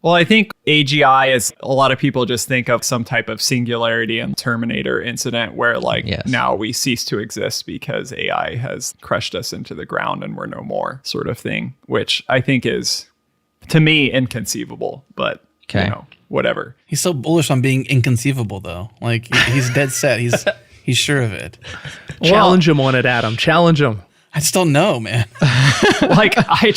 Well, I think AGI is a lot of people just think of some type of singularity and Terminator incident where now we cease to exist because AI has crushed us into the ground and we're no more sort of thing, which I think is, to me, inconceivable, but whatever. He's so bullish on being inconceivable though. Like he's dead set. He's sure of it. Challenge him on it, Adam. Challenge him. I just don't know, man. I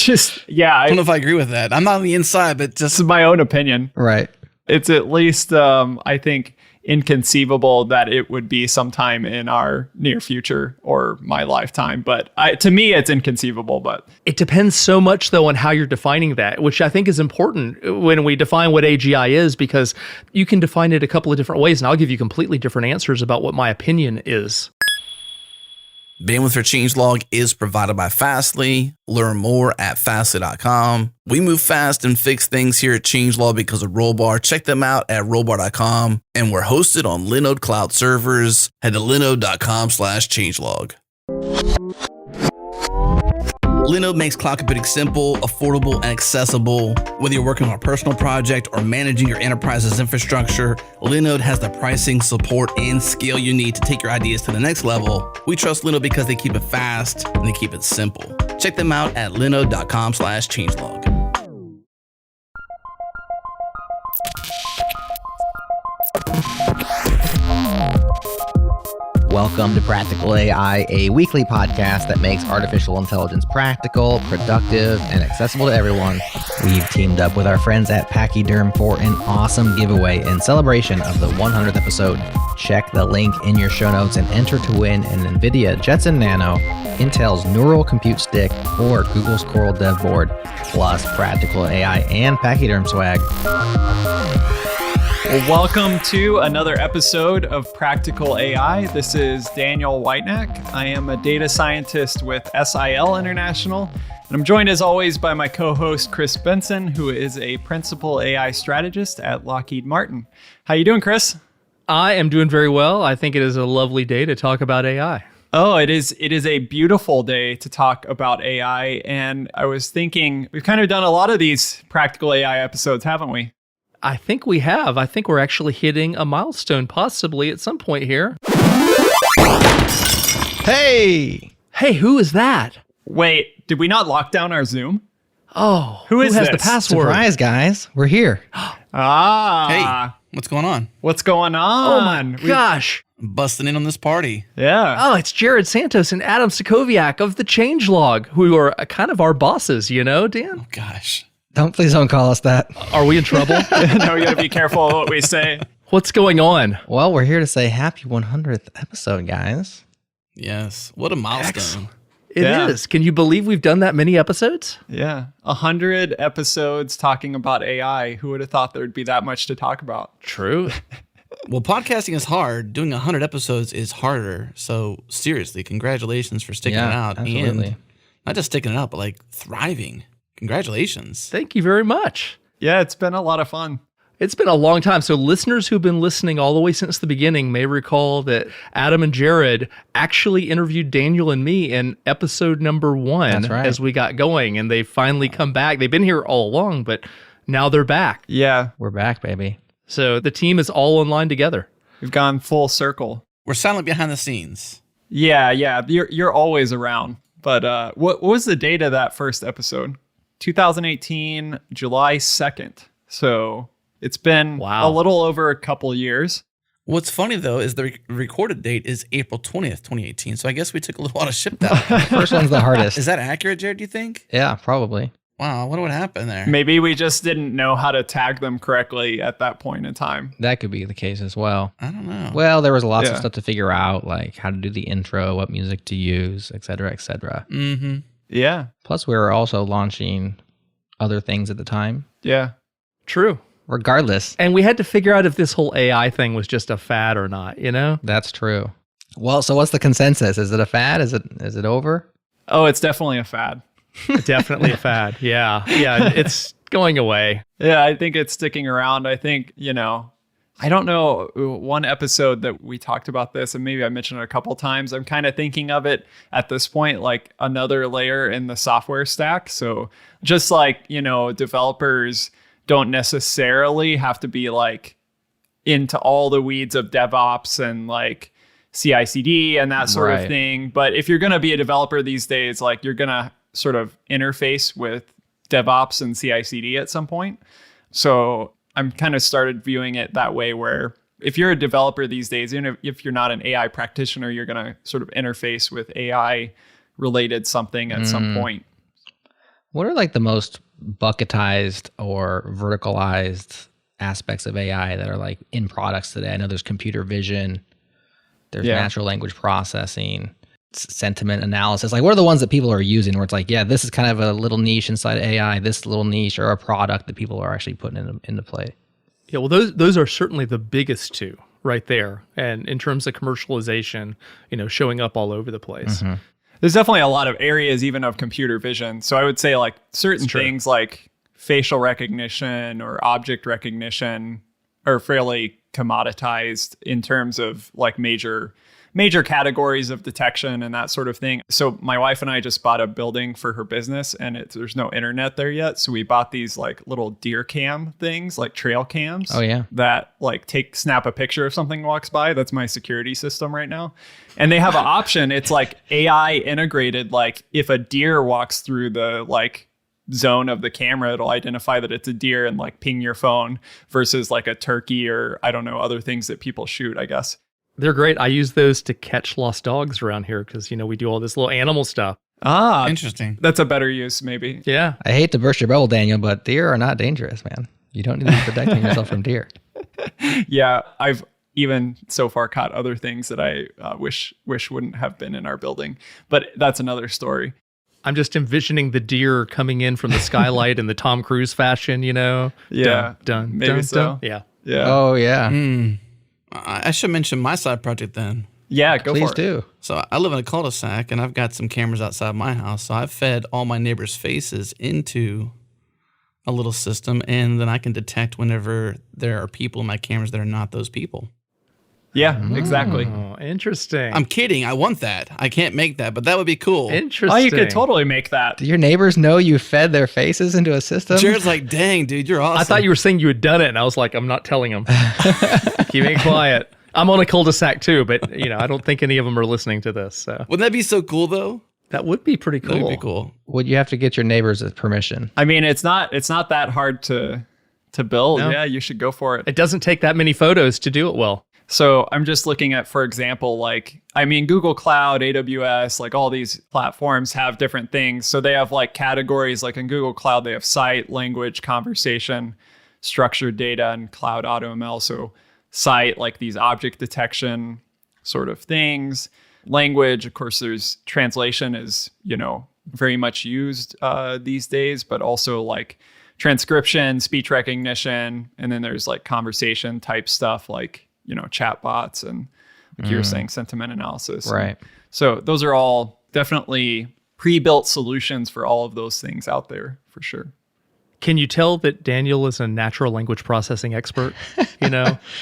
don't know if I agree with that. I'm not on the inside, but just my own opinion. Right. It's at least, I think, inconceivable that it would be sometime in our near future or my lifetime. But to me, it's inconceivable. But it depends so much, though, on how you're defining that, which I think is important when we define what AGI is, because you can define it a couple of different ways, and I'll give you completely different answers about what my opinion is. Bandwidth for Changelog is provided by Fastly. Learn more at fastly.com. We move fast and fix things here at Changelog because of Rollbar. Check them out at rollbar.com. And we're hosted on Linode Cloud servers. Head to linode.com/changelog. Linode makes cloud computing simple, affordable, and accessible. Whether you're working on a personal project or managing your enterprise's infrastructure, Linode has the pricing, support, and scale you need to take your ideas to the next level. We trust Linode because they keep it fast and they keep it simple. Check them out at linode.com/changelog. Welcome to Practical AI, a weekly podcast that makes artificial intelligence practical, productive, and accessible to everyone. We've teamed up with our friends at Pachyderm for an awesome giveaway in celebration of the 100th episode. Check the link in your show notes and enter to win an NVIDIA Jetson Nano, Intel's Neural Compute Stick, or Google's Coral Dev Board, plus Practical AI and Pachyderm swag. Well, welcome to another episode of Practical AI. This is Daniel Whitenack. I am a data scientist with SIL International, and I'm joined as always by my co-host Chris Benson, who is a principal AI strategist at Lockheed Martin. How you doing, Chris? I am doing very well. I think it is a lovely day to talk about AI. Oh, it is a beautiful day to talk about AI, and I was thinking we've kind of done a lot of these Practical AI episodes, haven't we? I think we have. I think we're actually hitting a milestone possibly at some point here. Hey, who is that? Wait, did we not lock down our Zoom? Oh, who has the password? Surprise, guys. We're here. Hey, what's going on? What's going on? Oh my gosh. Busting in on this party. Yeah. Oh, it's Jared Santos and Adam Sokoviak of the Changelog, who are kind of our bosses, you know, Dan? Oh, gosh. Please don't call us that. Are we in trouble? No, we got to be careful of what we say. What's going on? Well, we're here to say happy 100th episode, guys. Yes. What a milestone. It is. Can you believe we've done that many episodes? Yeah. 100 episodes talking about AI. Who would have thought there'd be that much to talk about? True. Well, podcasting is hard. Doing 100 episodes is harder. So seriously, congratulations for sticking it out. Absolutely. And not just sticking it out, but like thriving. Congratulations. Thank you very much. Yeah, it's been a lot of fun. It's been a long time. So listeners who've been listening all the way since the beginning may recall that Adam and Jared actually interviewed Daniel and me in episode number 1. That's right. As we got going, and they finally come back. They've been here all along, but now they're back. Yeah. We're back, baby. So the team is all online together. We've gone full circle. We're silent behind the scenes. Yeah. You're always around. But what was the date of that first episode? 2018, July 2nd. So it's been a little over a couple years. What's funny, though, is the recorded date is April 20th, 2018. So I guess we took a little while to ship that. First one's the hardest. Is that accurate, Jared, do you think? Yeah, probably. Wow, I wonder what happened there. Maybe we just didn't know how to tag them correctly at that point in time. That could be the case as well. I don't know. Well, there was lots of stuff to figure out, like how to do the intro, what music to use, et cetera, et cetera. Mm-hmm. Yeah. Plus, we were also launching other things at the time. Yeah. True. Regardless. And we had to figure out if this whole AI thing was just a fad or not, you know? That's true. Well, so what's the consensus? Is it a fad? Is it over? Oh, it's definitely a fad. Definitely a fad. Yeah. Yeah. It's going away. Yeah, I think it's sticking around. I think, I don't know, one episode that we talked about this, and maybe I mentioned it a couple times. I'm kind of thinking of it at this point like another layer in the software stack. So just like, developers don't necessarily have to be like into all the weeds of DevOps and like CI/CD and that sort of thing. But if you're going to be a developer these days, like you're going to sort of interface with DevOps and CI/CD at some point. So I'm kind of started viewing it that way, where if you're a developer these days, even if you're not an AI practitioner, you're going to sort of interface with AI related something at some point. What are like the most bucketized or verticalized aspects of AI that are like in products today? I know there's computer vision, there's natural language processing, sentiment analysis. Like, what are the ones that people are using where it's like, yeah, this is kind of a little niche inside AI, this little niche, or a product that people are actually putting into play? Yeah, well, those are certainly the biggest two right there. And in terms of commercialization, showing up all over the place. Mm-hmm. There's definitely a lot of areas even of computer vision. So I would say like certain things like facial recognition or object recognition are fairly commoditized in terms of like major categories of detection and that sort of thing. So my wife and I just bought a building for her business, and there's no internet there yet. So we bought these like little deer cam things, like trail cams. Oh yeah. That like snap a picture if something walks by. That's my security system right now. And they have an option. It's like AI integrated. Like if a deer walks through the like zone of the camera, it'll identify that it's a deer and like ping your phone, versus like a turkey or I don't know, other things that people shoot, I guess. They're great. I use those to catch lost dogs around here because, we do all this little animal stuff. Ah, interesting. That's a better use, maybe. Yeah. I hate to burst your bubble, Daniel, but deer are not dangerous, man. You don't need to be protecting yourself from deer. Yeah, I've even so far caught other things that I wish wouldn't have been in our building. But that's another story. I'm just envisioning the deer coming in from the skylight in the Tom Cruise fashion, Yeah, dun, maybe dun, so. Dun. Yeah. Oh, yeah. I should mention my side project then. Yeah, go Please for it. do. So I live in a cul-de-sac, and I've got some cameras outside my house. So I've fed all my neighbors' faces into a little system, and then I can detect whenever there are people in my cameras that are not those people. Yeah, exactly. Oh, interesting. I'm kidding. I want that. I can't make that, but that would be cool. Interesting. Oh, you could totally make that. Do your neighbors know you fed their faces into a system? Jared's like, dang, dude, you're awesome. I thought you were saying you had done it, and I was like, I'm not telling them. Keep it quiet. I'm on a cul-de-sac too, but I don't think any of them are listening to this. So Wouldn't that be so cool, though? that would be pretty cool. That would be cool. Would you have to get your neighbors' permission? I mean, it's not that hard to build. No. Yeah, you should go for it. It doesn't take that many photos to do it well. So I'm just looking at, for example, Google Cloud, AWS, like all these platforms have different things. So they have like categories, like in Google Cloud, they have site, language, conversation, structured data, and cloud AutoML. So site, like these object detection sort of things. Language, of course, there's translation is, very much used these days, but also like transcription, speech recognition. And then there's like conversation type stuff like, chatbots and like you were saying, sentiment analysis. Right. So those are all definitely pre-built solutions for all of those things out there for sure. Can you tell that Daniel is a natural language processing expert?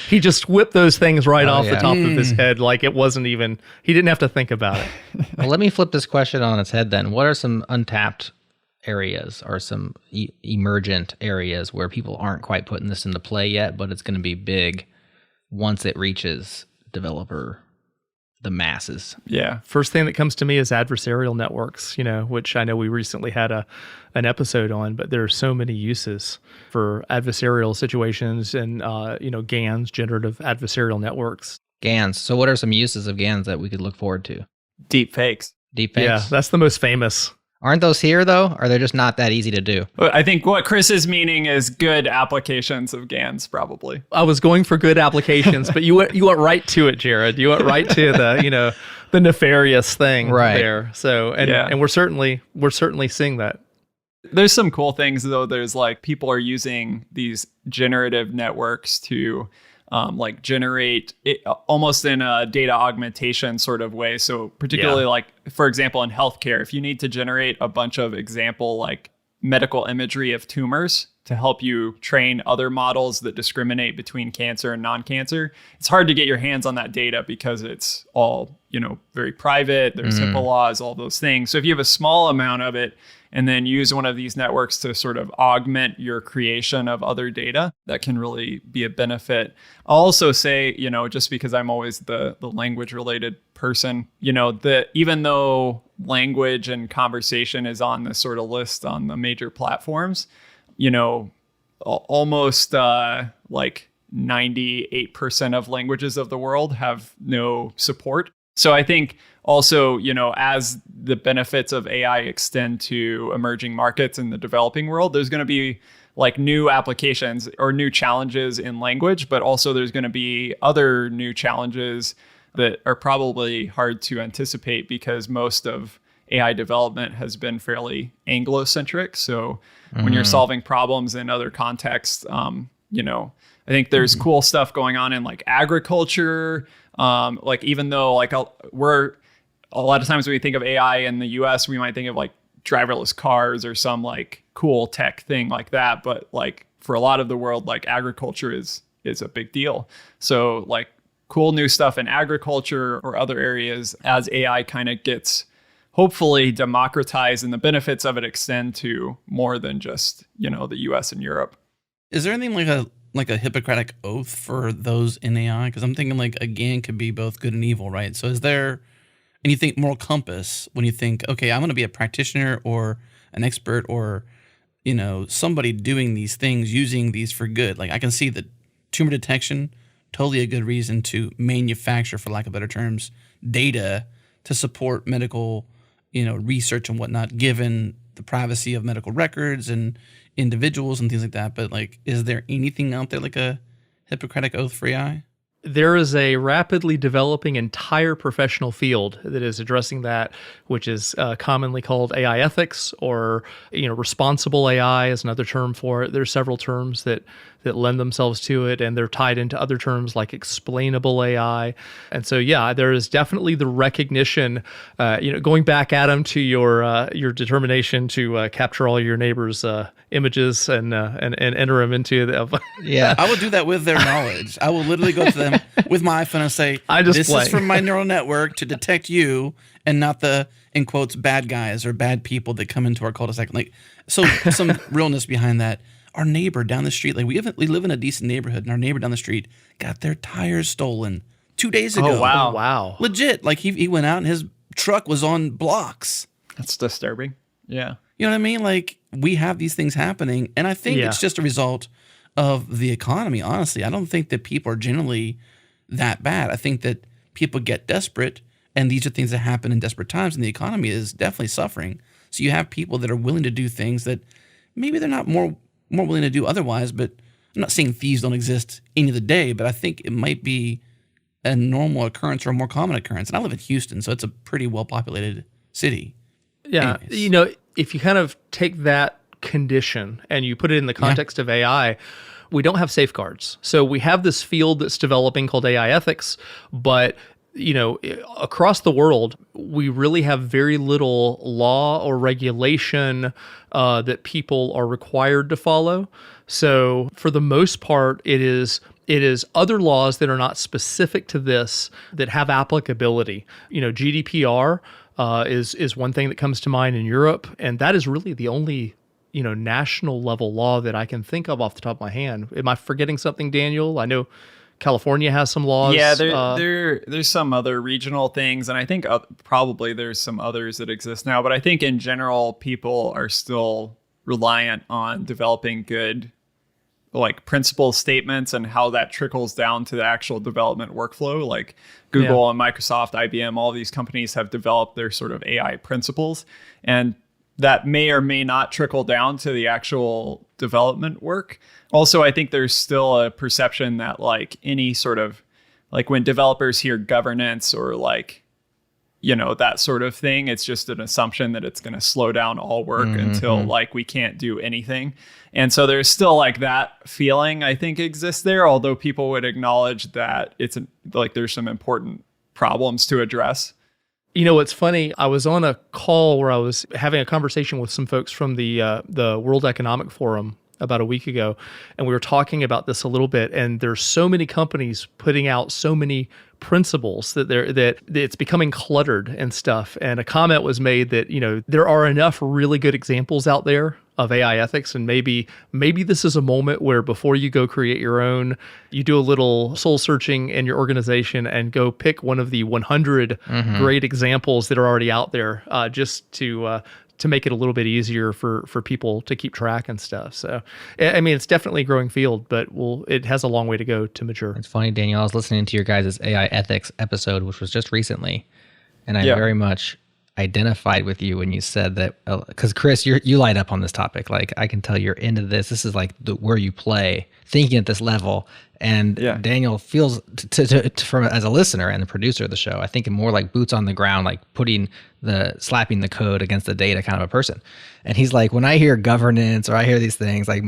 He just whipped those things right off the top of his head. Like it wasn't even, he didn't have to think about it. Well, let me flip this question on its head then. What are some untapped areas or some emergent areas where people aren't quite putting this into play yet, but it's going to be big once it reaches the masses? Yeah. First thing that comes to me is adversarial networks, which I know we recently had an episode on, but there are so many uses for adversarial situations and, GANs, generative adversarial networks. GANs. So what are some uses of GANs that we could look forward to? Deep fakes. Deepfakes? Yeah, that's the most famous. Aren't those here, though? Or they're just not that easy to do? I think what Chris is meaning is good applications of GANs, probably. I was going for good applications, but you went right to it, Jared. You went right to the nefarious thing there. So and we're certainly seeing that. There's some cool things though. There's like people are using these generative networks to generate it almost in a data augmentation sort of way. So particularly like, for example, in healthcare, if you need to generate a bunch of example, like medical imagery of tumors to help you train other models that discriminate between cancer and non-cancer. It's hard to get your hands on that data because it's all, very private. There's HIPAA laws, all those things. So if you have a small amount of it and then use one of these networks to sort of augment your creation of other data, that can really be a benefit. I'll also say, just because I'm always the language related person, that even though language and conversation is on this sort of list on the major platforms, almost like 98% of languages of the world have no support. So I think also, as the benefits of AI extend to emerging markets in the developing world, there's going to be like new applications or new challenges in language, but also there's going to be other new challenges that are probably hard to anticipate because most of AI development has been fairly Anglo-centric. So when you're solving problems in other contexts, I think there's cool stuff going on in like agriculture. Like even though like we're a lot of times when we think of AI in the US, we might think of like driverless cars or some like cool tech thing like that. But like for a lot of the world, like agriculture is a big deal. So like cool new stuff in agriculture or other areas as AI kind of gets hopefully democratized and the benefits of it extend to more than just, the US and Europe. Is there anything like a Hippocratic oath for those in AI? Because I'm thinking like a GAN could be both good and evil, right? So is there, and you think moral compass when you think, okay, I'm going to be a practitioner or an expert or, somebody doing these things, using these for good. Like I can see that tumor detection, totally a good reason to manufacture, for lack of better terms, data to support medical, research and whatnot, given the privacy of medical records and individuals and things like that. But like, is there anything out there like a Hippocratic oath for AI? There is a rapidly developing entire professional field that is addressing that, which is commonly called AI ethics, or responsible AI is another term for it. There's several terms that lend themselves to it, and they're tied into other terms like explainable AI. And so, yeah, there is definitely the recognition. Going back, Adam, to your determination to capture all your neighbors' images and enter them into the. Yeah, I will do that with their knowledge. I will literally go to them with my iPhone and say, "This is from my neural network to detect you, and not the in quotes bad guys or bad people that come into our cul-de-sac." Like, so some realness behind that. Our neighbor down the street, like we live in a decent neighborhood, and our neighbor down the street got their tires stolen 2 days ago. Oh, wow. Wow. Legit. Like he went out and his truck was on blocks. That's disturbing. Yeah. You know what I mean? Like we have these things happening, and I think it's just a result of the economy, honestly. I don't think that people are generally that bad. I think that people get desperate, and these are things that happen in desperate times, and the economy is definitely suffering. So you have people that are willing to do things that maybe they're not more willing to do otherwise, but I'm not saying thieves don't exist any of the day, but I think it might be a normal occurrence or a more common occurrence. And I live in Houston, so it's a pretty well-populated city. Yeah. Anyways. If you kind of take that condition and you put it in the context of AI, we don't have safeguards. So we have this field that's developing called AI ethics, but across the world, we really have very little law or regulation that people are required to follow. So for the most part, it is other laws that are not specific to this that have applicability. GDPR is one thing that comes to mind in Europe, and that is really the only national level law that I can think of off the top of my hand. Am I forgetting something, Daniel? I know California has some laws. Yeah, there's some other regional things, and I think probably there's some others that exist now. But I think in general, people are still reliant on developing good, like principle statements and how that trickles down to the actual development workflow. Like Google and Microsoft, IBM, all these companies have developed their sort of AI principles, and that may or may not trickle down to the actual development work. Also, I think there's still a perception that like any sort of, like when developers hear governance or like, that sort of thing, it's just an assumption that it's going to slow down all work until like we can't do anything. And so there's still like that feeling I think exists there, although people would acknowledge that it's like there's some important problems to address. It's funny. I was on a call where I was having a conversation with some folks from the World Economic Forum about a week ago, and we were talking about this a little bit. And there's so many companies putting out so many principles that it's becoming cluttered and stuff. And a comment was made that, there are enough really good examples out there of AI ethics, and maybe this is a moment where before you go create your own, you do a little soul searching in your organization and go pick one of the 100 great examples that are already out there, just to make it a little bit easier for people to keep track and stuff. So, I mean, it's definitely a growing field, but it has a long way to go to mature. It's funny, Daniel, I was listening to your guys' AI ethics episode, which was just recently, and I very much identified with you when you said that, because Chris, you light up on this topic. Like, I can tell you're into this. This is like where you play, thinking at this level. And Daniel feels, from as a listener and the producer of the show, I think more like boots on the ground, like slapping the code against the data kind of a person. And he's like, when I hear governance or I hear these things, like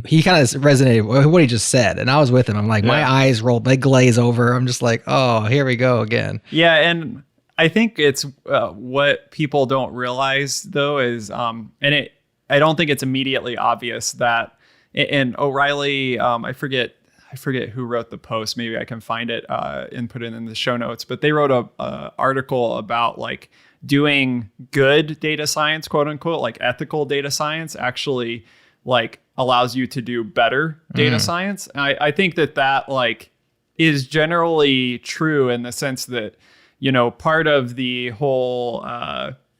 he kind of resonated with what he just said. And I was with him. I'm like, my eyes roll, they glaze over. I'm just like, oh, here we go again. Yeah, and I think it's what people don't realize though is, I don't think it's immediately obvious that, and O'Reilly, I forget who wrote the post. Maybe I can find it and put it in the show notes. But they wrote a article about like doing good data science, quote unquote, like ethical data science, actually like allows you to do better data science. And I think that like is generally true in the sense that, part of the whole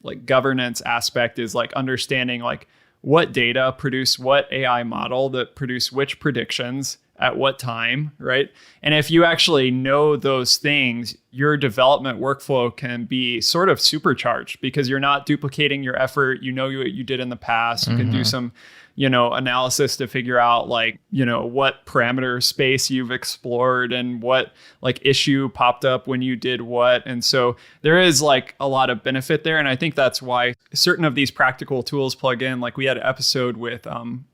like governance aspect is like understanding like what data produce what AI model that produce which predictions at what time, right? And if you actually know those things, your development workflow can be sort of supercharged because you're not duplicating your effort. You know what you did in the past. You can do some analysis to figure out like, what parameter space you've explored and what like issue popped up when you did what. And so there is like a lot of benefit there. And I think that's why certain of these practical tools plug in. Like we had an episode with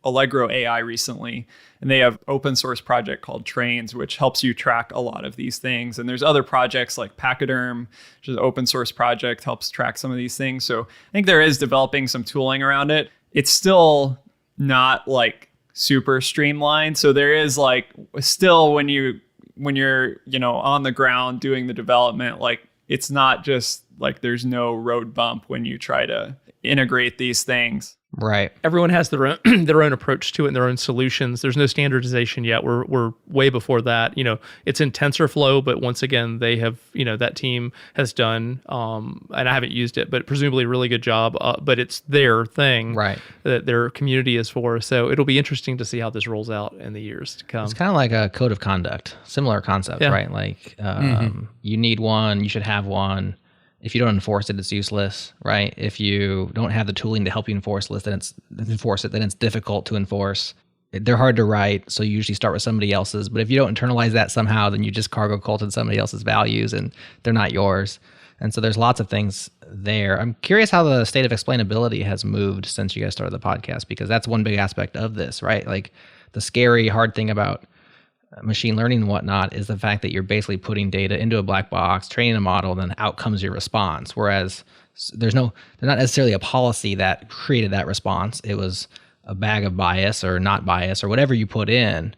Allegro AI recently, and they have open source project called Trains, which helps you track a lot of these things. And there's other projects like Pachyderm, which is an open source project, helps track some of these things. So I think there is developing some tooling around it. It's still not like super streamlined. So there is like still when you're, on the ground doing the development, like it's not just like there's no road bump when you try to integrate these things. Right. Everyone has their own their own approach to it and their own solutions. There's no standardization yet. We're way before that. It's in TensorFlow, but once again, they have, that team has done, and I haven't used it, but presumably a really good job. But it's their thing, right, that their community is for. So it'll be interesting to see how this rolls out in the years to come. It's kind of like a code of conduct, similar concept, right? Like you need one, you should have one. If you don't enforce it, it's useless, right? If you don't have the tooling to help you enforce it, then it's difficult to enforce. They're hard to write, so you usually start with somebody else's. But if you don't internalize that somehow, then you just cargo culted somebody else's values, and they're not yours. And so there's lots of things there. I'm curious how the state of explainability has moved since you guys started the podcast, because that's one big aspect of this, right? Like the scary, hard thing about machine learning and whatnot is the fact that you're basically putting data into a black box, training a model, and then out comes your response. Whereas there's not necessarily a policy that created that response. It was a bag of bias or not bias or whatever you put in.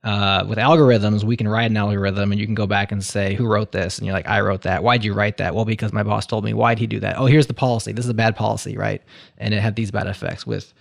With algorithms, we can write an algorithm and you can go back and say, who wrote this? And you're like, I wrote that. Why'd you write that? Well, because my boss told me. Why'd he do that? Oh, here's the policy. This is a bad policy, right? And it had these bad effects. With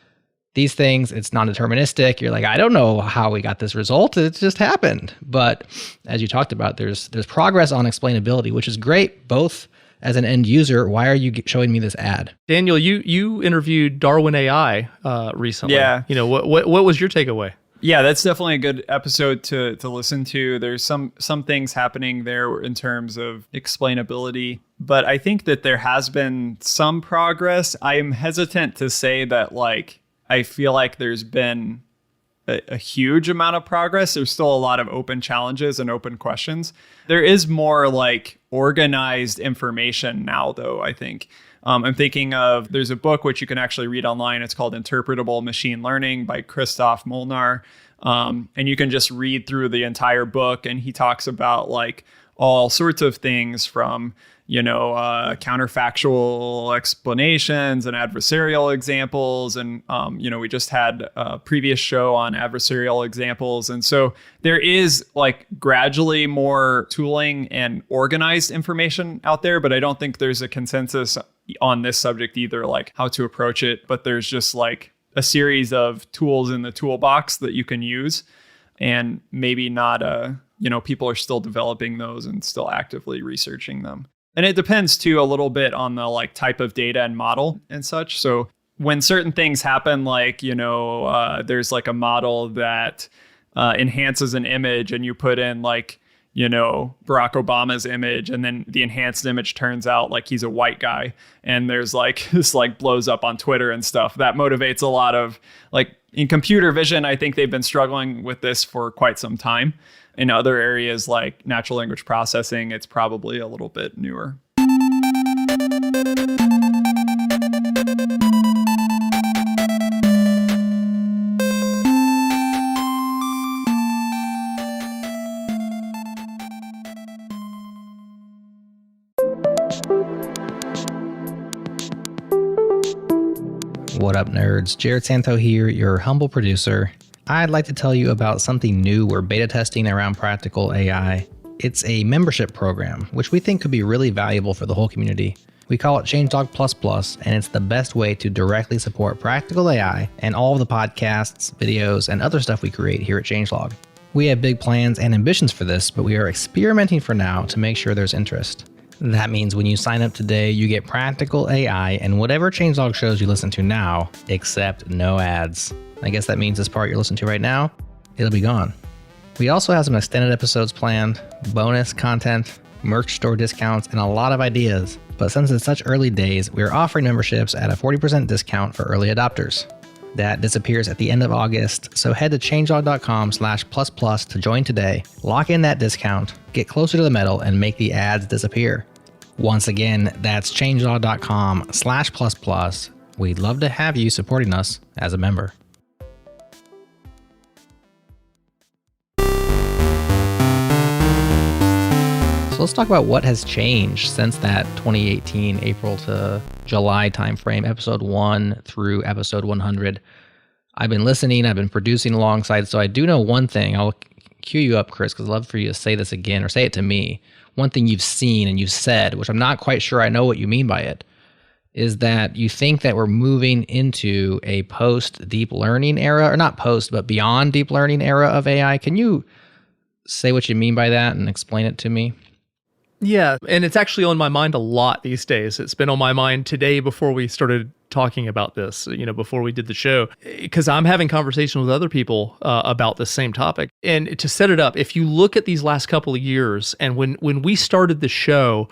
these things, it's non-deterministic. You're like, I don't know how we got this result. It just happened. But as you talked about, there's progress on explainability, which is great, both as an end user. Why are you showing me this ad? Daniel, you interviewed Darwin AI recently. Yeah. What was your takeaway? Yeah, that's definitely a good episode to listen to. There's some things happening there in terms of explainability, but I think that there has been some progress. I am hesitant to say that I feel like there's been a huge amount of progress. There's still a lot of open challenges and open questions. There is more organized information now, though, I think. I'm thinking of, there's a book which you can actually read online. It's called Interpretable Machine Learning by Christoph Molnar. And you can just read through the entire book. And he talks about all sorts of things from, counterfactual explanations and adversarial examples. And, we just had a previous show on adversarial examples. And so there is like gradually more tooling and organized information out there, but I don't think there's a consensus on this subject either, like how to approach it. But there's just like a series of tools in the toolbox that you can use, and maybe not people are still developing those and still actively researching them. And it depends too a little bit on the like type of data and model and such. So when certain things happen, like, there's like a model that enhances an image and you put in like, Barack Obama's image, and then the enhanced image turns out like he's a white guy, and there's like this like blows up on Twitter and stuff. That motivates a lot of like in computer vision. I think they've been struggling with this for quite some time. In other areas like natural language processing, it's probably a little bit newer. What up, nerds? Jared Santo here, your humble producer. I'd like to tell you about something new we're beta testing around Practical AI. It's a membership program, which we think could be really valuable for the whole community. We call it Changelog Plus, and it's the best way to directly support Practical AI and all of the podcasts, videos, and other stuff we create here at Changelog. We have big plans and ambitions for this, but we are experimenting for now to make sure there's interest. That means when you sign up today, you get Practical AI and whatever Changelog shows you listen to now, except no ads. I guess that means this part you're listening to right now, it'll be gone. We also have some extended episodes planned, bonus content, merch store discounts, and a lot of ideas. But since it's such early days, we're offering memberships at a 40% discount for early adopters. That disappears at the end of August, so head to changelog.com/plus to join today, lock in that discount, get closer to the metal, and make the ads disappear. Once again, that's changelog.com/plus. We'd love to have you supporting us as a member. So let's talk about what has changed since that 2018 April to July timeframe, episode 1 through episode 100. I've been listening, I've been producing alongside, so I do know one thing. I'll cue you up, Chris, because I'd love for you to say this again, or say it to me. One thing you've seen and you've said, which I'm not quite sure I know what you mean by it, is that you think that we're moving into a post-deep learning era, or not post, but beyond deep learning era of AI. Can you say what you mean by that and explain it to me? Yeah, and it's actually on my mind a lot these days. It's been on my mind today before we started talking about this, before we did the show, because I'm having conversations with other people about the same topic. And to set it up, if you look at these last couple of years, and when we started the show,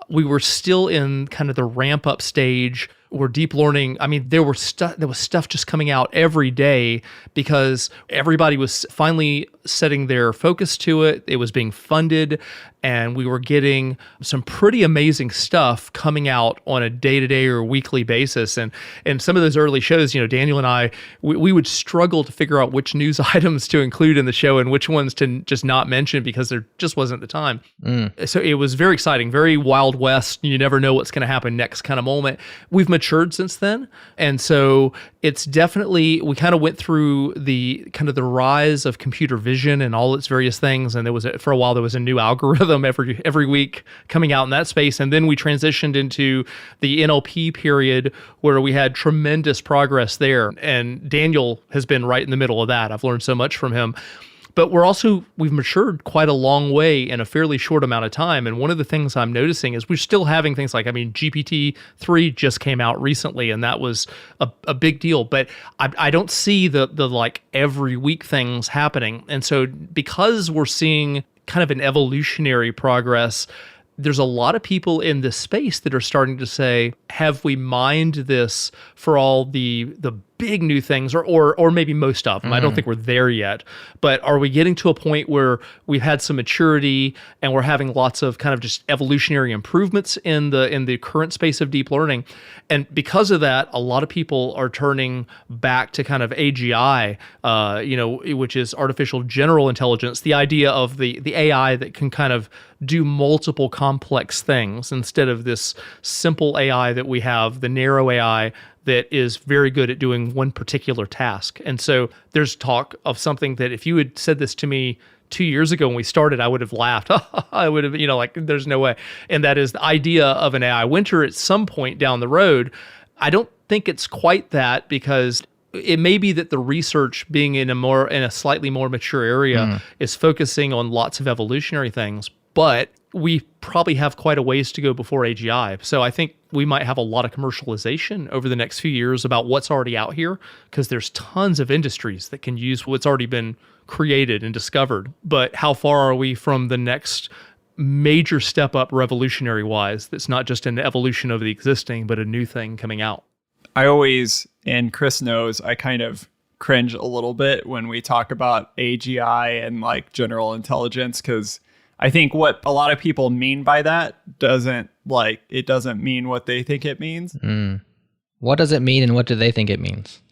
we were still in kind of the ramp up stage where deep learning, there was stuff just coming out every day because everybody was finally setting their focus to it. It was being funded, and we were getting some pretty amazing stuff coming out on a day-to-day or weekly basis. And some of those early shows, Daniel and I, we would struggle to figure out which news items to include in the show and which ones to just not mention because there just wasn't the time. So it was very exciting, very Wild West. You never know what's going to happen next kind of moment. We've matured since then. And so it's definitely, we kind of went through the rise of computer vision and all its various things. And for a while, there was a new algorithm every week coming out in that space. And then we transitioned into the NLP period where we had tremendous progress there. And Daniel has been right in the middle of that. I've learned so much from him. But we've matured quite a long way in a fairly short amount of time. And one of the things I'm noticing is we're still having things like, GPT-3 just came out recently, and that was a big deal. But I don't see the like every week things happening. And so because we're seeing kind of an evolutionary progress, there's a lot of people in this space that are starting to say, have we mined this for all the big new things, or maybe most of them. I don't think we're there yet, but are we getting to a point where we've had some maturity and we're having lots of kind of just evolutionary improvements in the current space of deep learning? And because of that, a lot of people are turning back to kind of AGI, which is artificial general intelligence, the idea of the AI that can kind of do multiple complex things instead of this simple AI that we have, the narrow AI that is very good at doing one particular task. And so there's talk of something that if you had said this to me 2 years ago when we started, I would have laughed. I would have, there's no way. And that is the idea of an AI winter at some point down the road. I don't think it's quite that, because it may be that the research being in a slightly more mature area is focusing on lots of evolutionary things, but we probably have quite a ways to go before AGI. So I think we might have a lot of commercialization over the next few years about what's already out here, because there's tons of industries that can use what's already been created and discovered. But how far are we from the next major step up revolutionary wise that's not just an evolution of the existing, but a new thing coming out? I always, and Chris knows, I kind of cringe a little bit when we talk about AGI and like general intelligence, because I think what a lot of people mean by that doesn't mean what they think it means. What does it mean, and what do they think it means?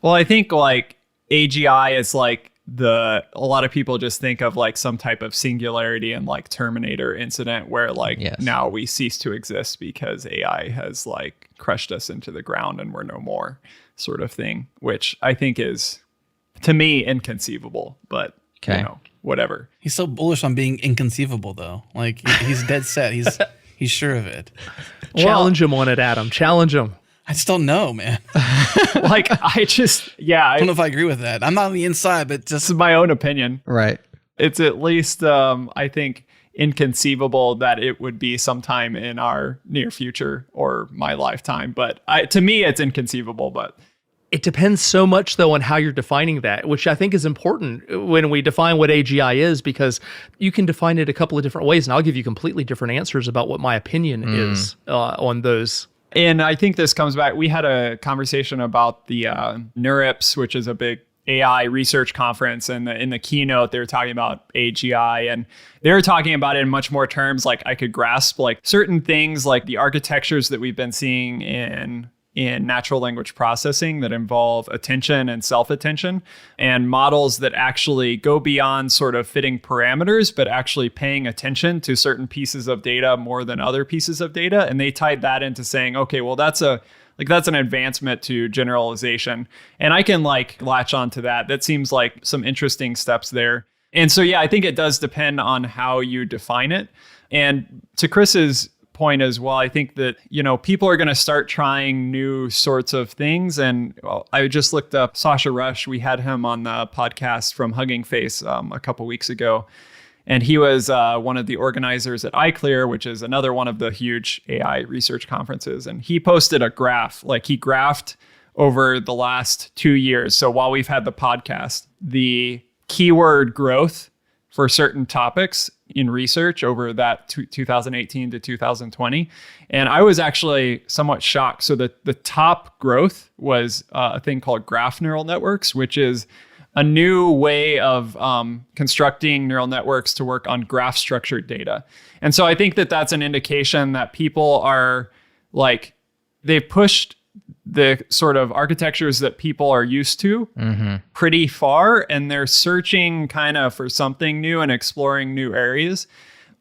Well, I think like AGI is like a lot of people just think of like some type of singularity and like Terminator incident where now we cease to exist because AI has like crushed us into the ground and we're no more, sort of thing, which I think is, to me, inconceivable, but whatever. He's so bullish on being inconceivable though. Like he's dead set. He's sure of it. Challenge him on it, Adam. Challenge him. I just don't know, man. I don't know if I agree with that. I'm not on the inside, but this is my own opinion. Right. It's at least, I think, inconceivable that it would be sometime in our near future or my lifetime. But to me, it's inconceivable. But it depends so much, though, on how you're defining that, which I think is important when we define what AGI is, because you can define it a couple of different ways, and I'll give you completely different answers about what my opinion is on those. And I think this comes back. We had a conversation about the NeurIPS, which is a big AI research conference. And in the keynote, they were talking about AGI, and they were talking about it in much more terms like I could grasp, like certain things like the architectures that we've been seeing in natural language processing that involve attention and self-attention, and models that actually go beyond sort of fitting parameters, but actually paying attention to certain pieces of data more than other pieces of data. And they tied that into saying, okay, well, that's an advancement to generalization. And I can like latch onto that. That seems like some interesting steps there. And so, yeah, I think it does depend on how you define it. And to Chris's point as well, I think that, people are going to start trying new sorts of things. And I just looked up Sasha Rush. We had him on the podcast from Hugging Face a couple weeks ago. And he was one of the organizers at iClear, which is another one of the huge AI research conferences. And he posted a graph, like he graphed over the last 2 years. So while we've had the podcast, the keyword growth for certain topics in research over that 2018 to 2020. And I was actually somewhat shocked. So the top growth was a thing called graph neural networks, which is a new way of constructing neural networks to work on graph structured data. And so I think that that's an indication that people are like, they've pushed the sort of architectures that people are used to pretty far, and they're searching kind of for something new and exploring new areas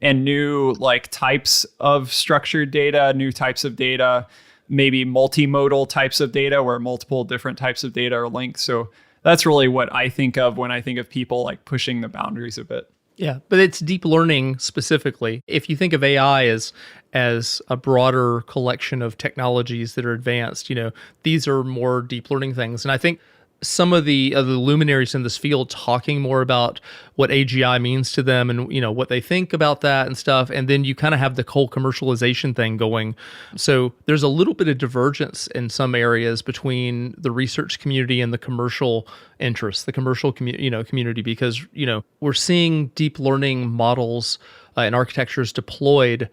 and new like types of structured data, new types of data, maybe multimodal types of data where multiple different types of data are linked. So that's really what I think of when I think of people like pushing the boundaries a bit. Yeah, but it's deep learning specifically. If you think of AI as a broader collection of technologies that are advanced, these are more deep learning things. And I think some of the luminaries in this field talking more about what AGI means to them and, what they think about that and stuff. And then you kind of have the whole commercialization thing going. So there's a little bit of divergence in some areas between the research community and the commercial interests, the commercial community, because, we're seeing deep learning models and architectures deployed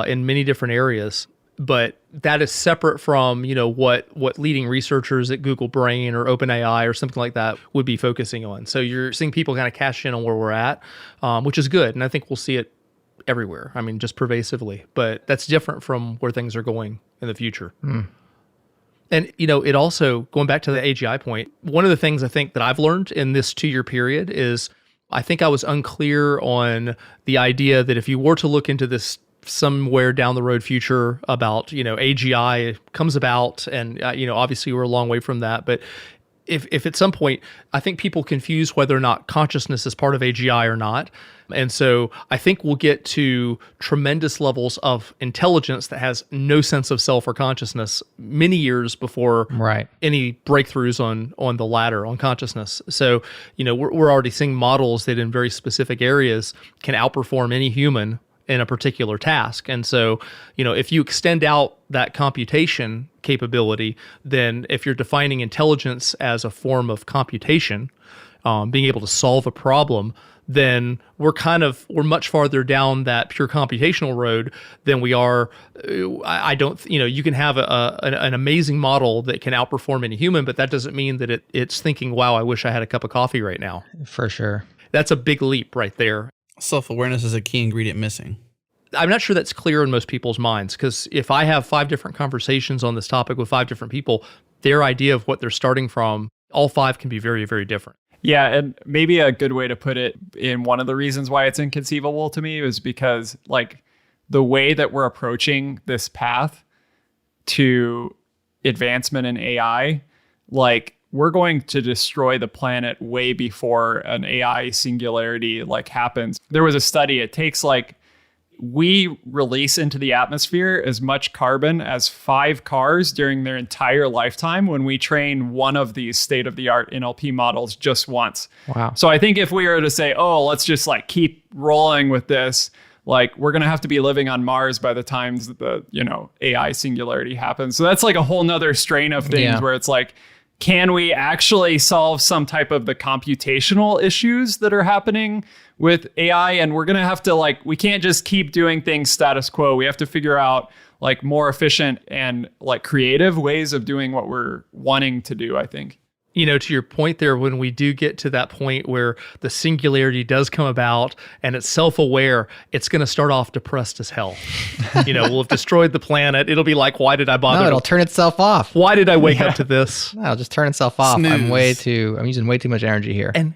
in many different areas. But that is separate from, what leading researchers at Google Brain or OpenAI or something like that would be focusing on. So you're seeing people kind of cash in on where we're at, which is good. And I think we'll see it everywhere. I mean, just pervasively. But that's different from where things are going in the future. And, it also, going back to the AGI point, one of the things I think that I've learned in this 2-year period is I think I was unclear on the idea that if you were to look into this somewhere down the road future about, AGI comes about and, obviously we're a long way from that. But if at some point, I think people confuse whether or not consciousness is part of AGI or not. And so I think we'll get to tremendous levels of intelligence that has no sense of self or consciousness many years before any breakthroughs on the latter, on consciousness. So, we're already seeing models that in very specific areas can outperform any human in a particular task. And so, if you extend out that computation capability, then if you're defining intelligence as a form of computation, being able to solve a problem, then we're much farther down that pure computational road than we are. I don't, you can have an amazing model that can outperform any human, but that doesn't mean that it's thinking, wow, I wish I had a cup of coffee right now. For sure. That's a big leap right there. Self-awareness is a key ingredient missing. I'm not sure that's clear in most people's minds, because if I have 5 different conversations on this topic with 5 different people, their idea of what they're starting from, all 5 can be very, very different. Yeah, and maybe a good way to put it, in one of the reasons why it's inconceivable to me is because the way that we're approaching this path to advancement in AI, we're going to destroy the planet way before an AI singularity happens. There was a study, it takes we release into the atmosphere as much carbon as 5 cars during their entire lifetime when we train one of these state-of-the-art NLP models just once. Wow. So I think if we were to say, let's just keep rolling with this, we're going to have to be living on Mars by the time the, AI singularity happens. So that's a whole nother strain of things where it's can we actually solve some type of the computational issues that are happening with AI? And we're going to have to we can't just keep doing things status quo. We have to figure out more efficient and creative ways of doing what we're wanting to do, I think. To your point there, when we do get to that point where the singularity does come about and it's self-aware, it's going to start off depressed as hell. We'll have destroyed the planet. It'll be why did I bother? No, it'll turn itself off. Why did I wake up to this? No, it'll just turn itself off. Snooze. I'm using way too much energy here. And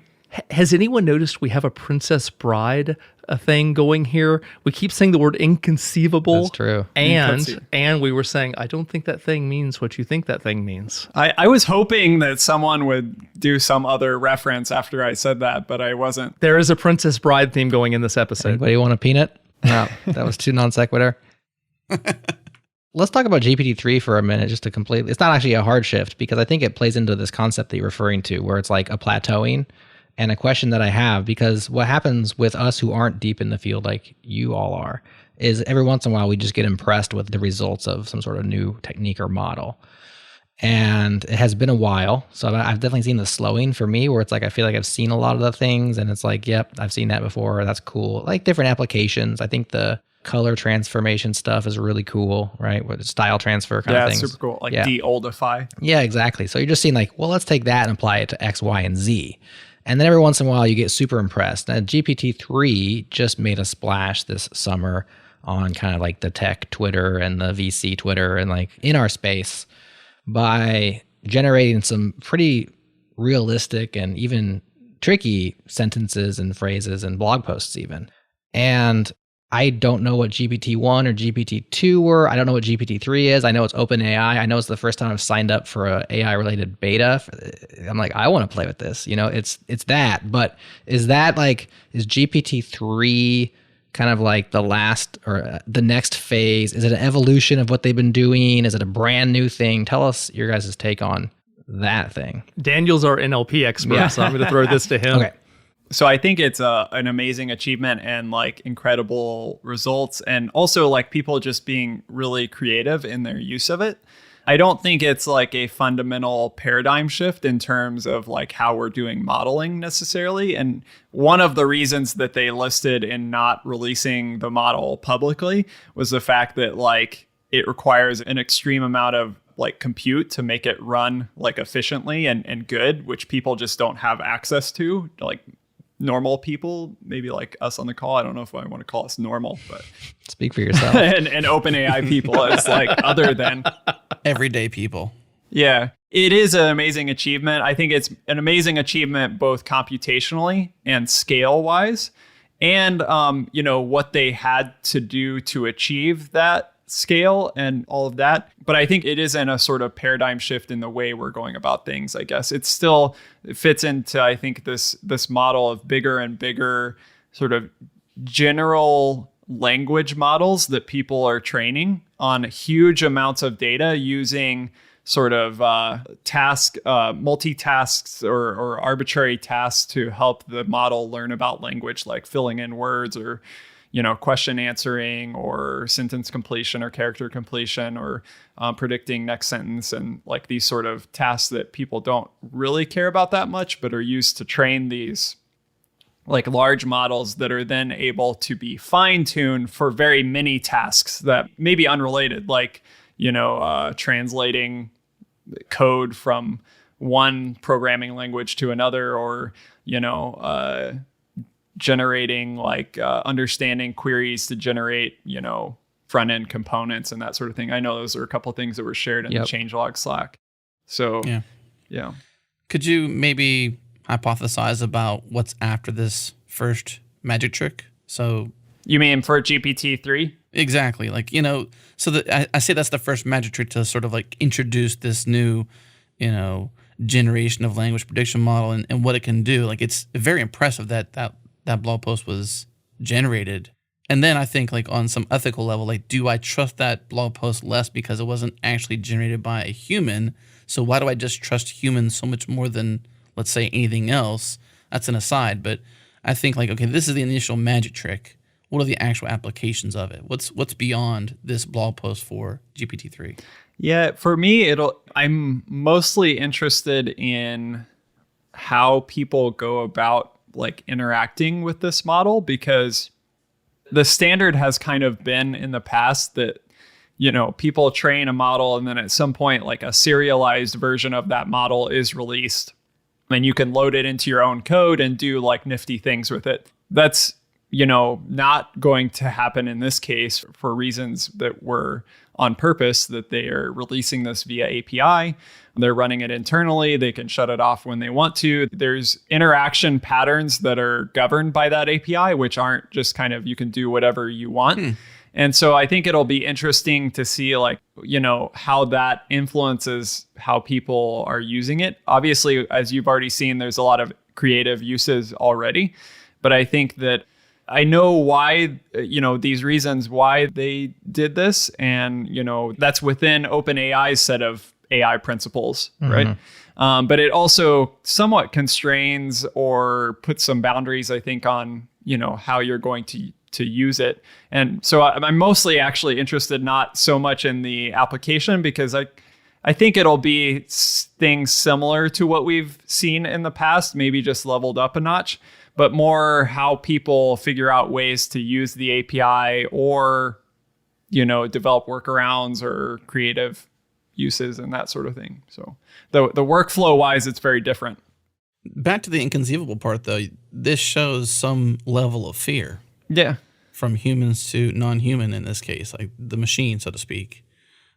has anyone noticed we have a Princess Bride thing going here? We keep saying the word inconceivable. That's true. And we were saying, I don't think that thing means what you think that thing means. I was hoping that someone would do some other reference after I said that, but I wasn't. There is a Princess Bride theme going in this episode. Anybody want a peanut? No, that was too non sequitur. Let's talk about GPT-3 for a minute, just to complete. It's not actually a hard shift, because I think it plays into this concept that you're referring to, where it's a plateauing. And a question that I have, because what happens with us who aren't deep in the field like you all are, is every once in a while we just get impressed with the results of some sort of new technique or model. And it has been a while. So I've definitely seen the slowing for me, where it's I feel like I've seen a lot of the things and it's yep, I've seen that before. That's cool. Different applications. I think the color transformation stuff is really cool, right? With style transfer kind of things. Yeah, super cool. De-oldify. Yeah, exactly. So you're just seeing let's take that and apply it to X, Y, and Z. And then every once in a while, you get super impressed. Now, GPT-3 just made a splash this summer on kind of the tech Twitter and the VC Twitter and in our space by generating some pretty realistic and even tricky sentences and phrases and blog posts even. And I don't know what GPT-1 or GPT-2 were. I don't know what GPT-3 is. I know it's OpenAI. I know it's the first time I've signed up for a AI-related beta. I'm I want to play with this. It's that. But is that is GPT-3 kind of the last or the next phase? Is it an evolution of what they've been doing? Is it a brand new thing? Tell us your guys' take on that thing. Daniel's our NLP expert, so I'm going to throw this to him. Okay. So I think it's an amazing achievement and incredible results, and also people just being really creative in their use of it. I don't think it's a fundamental paradigm shift in terms of how we're doing modeling necessarily. And one of the reasons that they listed in not releasing the model publicly was the fact that it requires an extreme amount of like compute to make it run like efficiently and good, which people just don't have access to, like normal people, maybe like us on the call. I don't know if I want to call us normal, but speak for yourself. and OpenAI people as like other than everyday people. Yeah, it is an amazing achievement. I think it's an amazing achievement both computationally and scale wise, and what they had to do to achieve that scale and all of that. But I think it isn't a sort of paradigm shift in the way we're going about things, I guess. It fits into, I think, this model of bigger and bigger sort of general language models that people are training on huge amounts of data using sort of multitasks or arbitrary tasks to help the model learn about language, like filling in words or question answering or sentence completion or character completion or predicting next sentence, and like these sort of tasks that people don't really care about that much, but are used to train these like large models that are then able to be fine-tuned for very many tasks that may be unrelated, like, translating code from one programming language to another, or, generating like understanding queries to generate, front end components and that sort of thing. I know those are a couple of things that were shared in the changelog Slack. So, yeah. Could you maybe hypothesize about what's after this first magic trick? So, you mean for GPT-3? Exactly. Like, so that I say that's the first magic trick to sort of like introduce this new, generation of language prediction model and what it can do. Like, it's very impressive that blog post was generated. And then I think like on some ethical level, like, do I trust that blog post less because it wasn't actually generated by a human? So why do I just trust humans so much more than, let's say, anything else? That's an aside. But I think like, okay, this is the initial magic trick. What are the actual applications of it? What's beyond this blog post for GPT-3? Yeah, for me, I'm mostly interested in how people go about like interacting with this model, because the standard has kind of been in the past that, people train a model and then at some point like a serialized version of that model is released and you can load it into your own code and do like nifty things with it. That's, not going to happen in this case for reasons that were on purpose, that they are releasing this via API. They're running it internally. They can shut it off when they want to. There's interaction patterns that are governed by that API, which aren't just kind of, you can do whatever you want. And so I think it'll be interesting to see like, how that influences how people are using it. Obviously, as you've already seen, there's a lot of creative uses already, but I think that I know why, these reasons why they did this. And, that's within OpenAI's set of AI principles, right? But it also somewhat constrains or puts some boundaries, I think, on, how you're going to use it. And so I'm mostly actually interested not so much in the application, because I think it'll be things similar to what we've seen in the past, maybe just leveled up a notch, but more how people figure out ways to use the API or, develop workarounds or creative uses and that sort of thing. So the workflow wise, it's very different. Back to the inconceivable part, though, this shows some level of fear. Yeah. From humans to non-human in this case, like the machine, so to speak.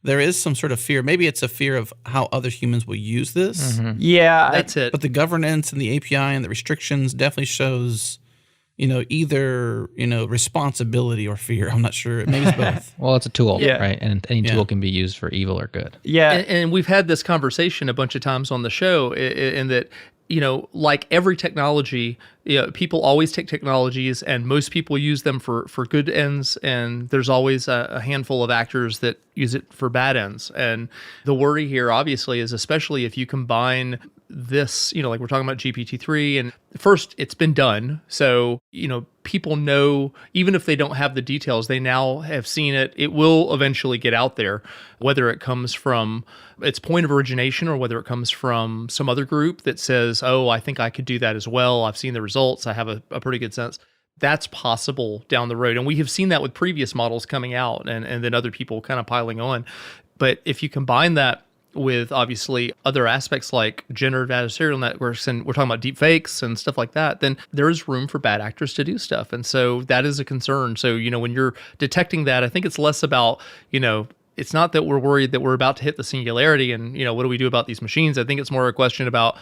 There is some sort of fear. Maybe it's a fear of how other humans will use this. Yeah. That's it. But the governance and the API and the restrictions definitely shows, either, responsibility or fear. I'm not sure. Maybe it's both. Well, it's a tool, right? And any tool can be used for evil or good. Yeah. And we've had this conversation a bunch of times on the show in that, like every technology, people always take technologies and most people use them for good ends. And there's always a handful of actors that use it for bad ends. And the worry here, obviously, is especially if you combine this, like we're talking about GPT-3, and first, it's been done. So, people know, even if they don't have the details, they now have seen it. It will eventually get out there, whether it comes from its point of origination or whether it comes from some other group that says, oh, I think I could do that as well. I've seen the results. I have a pretty good sense. that's possible down the road. And we have seen that with previous models coming out and then other people kind of piling on. But if you combine that with obviously other aspects like generative adversarial networks, and we're talking about deep fakes and stuff like that, then there is room for bad actors to do stuff. And so that is a concern. So, when you're detecting that, I think it's less about, it's not that we're worried that we're about to hit the singularity and, what do we do about these machines? I think it's more a question about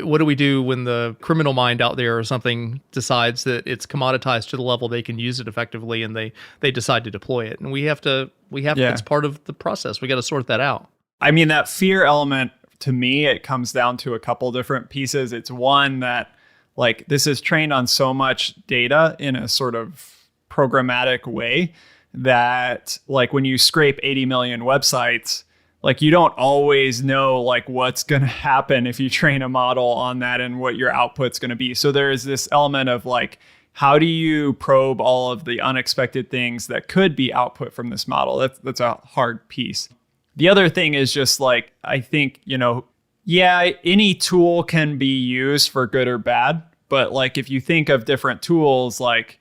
what do we do when the criminal mind out there or something decides that it's commoditized to the level they can use it effectively and they decide to deploy it. And we have to, it's part of the process. We got to sort that out. I mean, that fear element, to me, it comes down to a couple different pieces. It's one that, like, this is trained on so much data in a sort of programmatic way that, like, when you scrape 80 million websites, like, you don't always know, like, what's going to happen if you train a model on that and what your output's going to be. So there is this element of, like, how do you probe all of the unexpected things that could be output from this model? That's a hard piece. The other thing is just, like, I think, any tool can be used for good or bad. But, like, if you think of different tools, like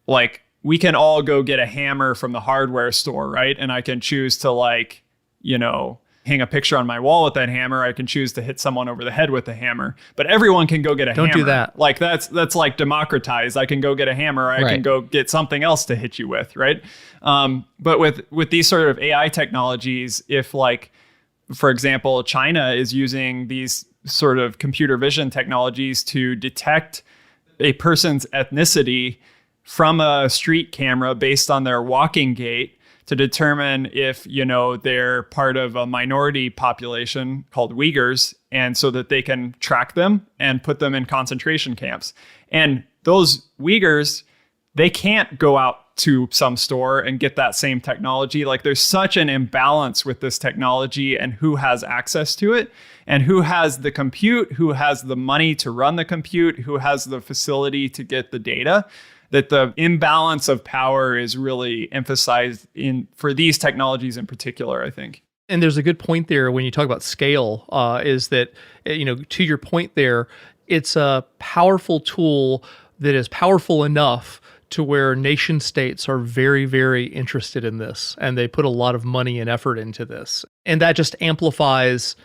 we can all go get a hammer from the hardware store, right? And I can choose to, like, hang a picture on my wall with that hammer. I can choose to hit someone over the head with the hammer, but everyone can go get a hammer. Don't do that. Like, that's like democratized. I can go get a hammer. I can go get something else to hit you with, right? But with these sort of AI technologies, if, like, for example, China is using these sort of computer vision technologies to detect a person's ethnicity from a street camera based on their walking gait, to determine if, they're part of a minority population called Uyghurs, and so that they can track them and put them in concentration camps. And those Uyghurs, they can't go out to some store and get that same technology. Like, there's such an imbalance with this technology and who has access to it and who has the compute, who has the money to run the compute, who has the facility to get the data, that the imbalance of power is really emphasized for these technologies in particular, I think. And there's a good point there when you talk about scale, is that, to your point there, it's a powerful tool that is powerful enough to where nation states are very, very interested in this, and they put a lot of money and effort into this. And that just amplifies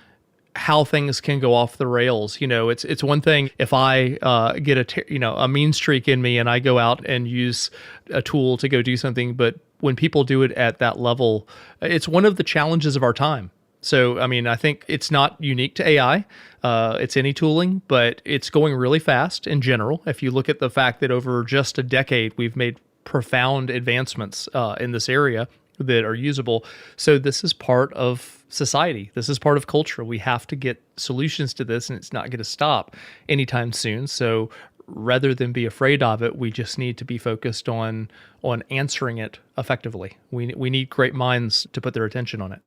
how things can go off the rails. It's one thing if I get a mean streak in me and I go out and use a tool to go do something, but when people do it at that level, it's one of the challenges of our time. So, I mean, I think it's not unique to AI. It's any tooling, but it's going really fast in general. If you look at the fact that over just a decade, we've made profound advancements in this area that are usable. So this is part of society. This is part of culture. We have to get solutions to this, and it's not going to stop anytime soon. So rather than be afraid of it, we just need to be focused on answering it effectively. We need great minds to put their attention on it.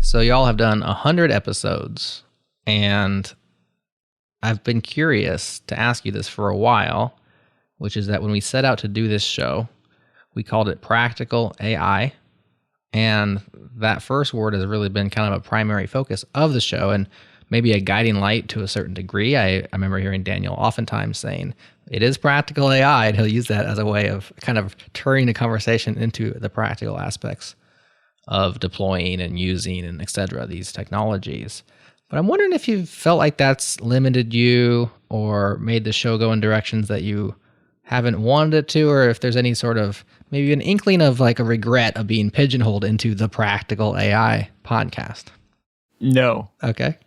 So y'all have done 100 episodes, and I've been curious to ask you this for a while, which is that when we set out to do this show, we called it Practical AI, and that first word has really been kind of a primary focus of the show and maybe a guiding light to a certain degree. I remember hearing Daniel oftentimes saying, it is practical AI, and he'll use that as a way of kind of turning the conversation into the practical aspects of deploying and using and et cetera, these technologies. But I'm wondering if you felt like that's limited you or made the show go in directions that you haven't wanted it to, or if there's any sort of maybe an inkling of like a regret of being pigeonholed into the Practical AI podcast. No. Okay.